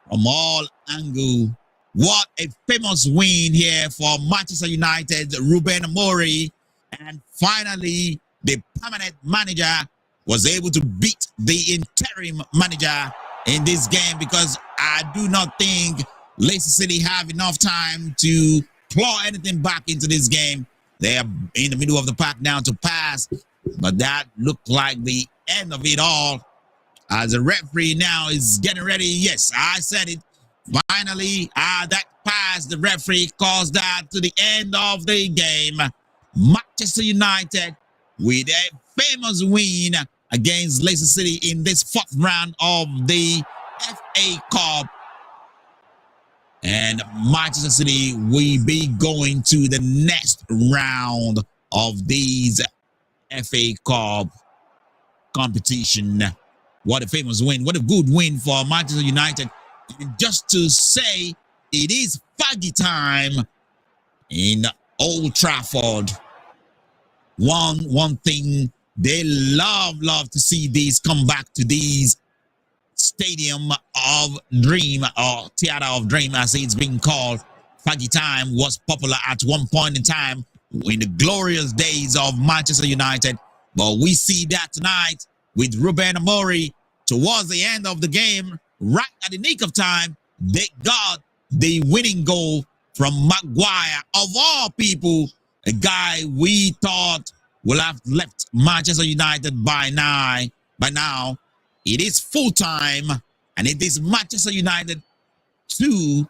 from all angles. What a famous win here for Manchester United, Ruben Amorim. And finally, the permanent manager was able to beat the interim manager in this game, because I do not think Leicester City have enough time to claw anything back into this game. They are in the middle of the park now to pass, but that looked like the end of it all, as the referee now is getting ready. Yes, I said it. Finally, that pass, the referee calls that to the end of the game. Manchester United with a famous win against Leicester City in this fourth round of the FA Cup. And Manchester City will be going to the next round of these FA Cup competition. What a famous win. What a good win for Manchester United. And just to say, it is Faggy time in Old Trafford. One thing they love to see these come back to these Stadium of Dream, or Theater of Dream as it's being called. Faggy time was popular at one point in time in the glorious days of Manchester United, but we see that tonight with Ruben Amorim towards the end of the game, right at the nick of time. They got the winning goal from Maguire, of all people, a guy we thought will have left Manchester United by now. It is full time, and it is Manchester United 2,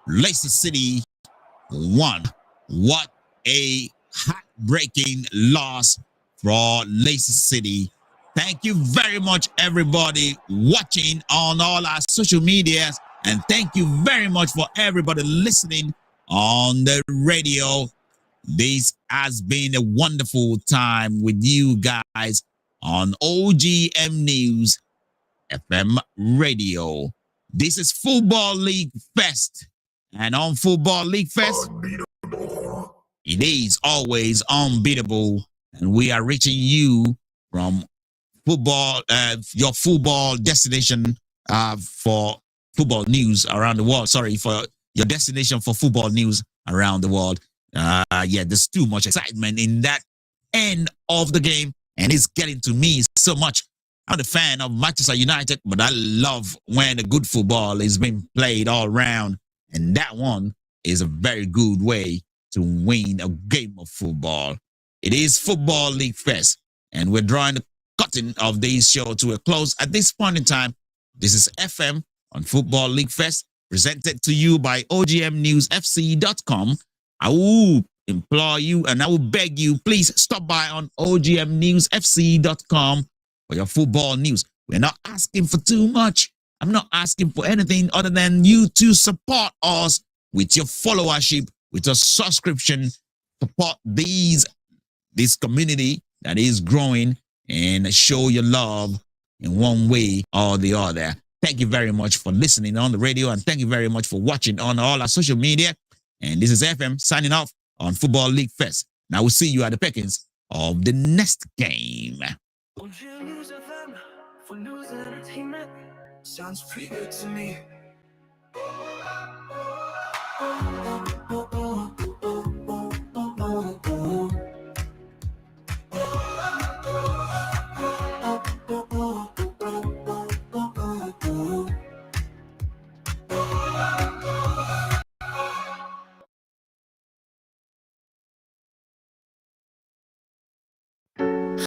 Leicester City 1. What a heartbreaking loss for Leicester City. Thank you very much, everybody watching on all our social medias. And thank you very much for everybody listening on the radio. This has been a wonderful time with you guys on OGM News FM Radio. This is Football League Fest. And on Football League Fest, it is always unbeatable. And we are reaching you from football, your football destination for football news around the world. Sorry, for your destination for football news around the world. Yeah, there's too much excitement in that end of the game, and it's getting to me so much. I'm a fan of Manchester United, but I love when the good football is being played all around, and that one is a very good way to win a game of football. It is Football League Fest, and we're drawing the cutting of this show to a close at this point in time. This is FM on Football League Fest, presented to you by OGMNewsFC.com. I will implore you and I will beg you, please stop by on OGMNewsFC.com for your football news. We're not asking for too much. I'm not asking for anything other than you to support us with your followership, with your subscription, support this community that is growing, and show your love in one way or the other. Thank you very much for listening on the radio, and thank you very much for watching on all our social media. And this is FM signing off on Football League Fest. Now we'll see you at the pickings of the next game. For news and entertainment, sounds pretty good to me.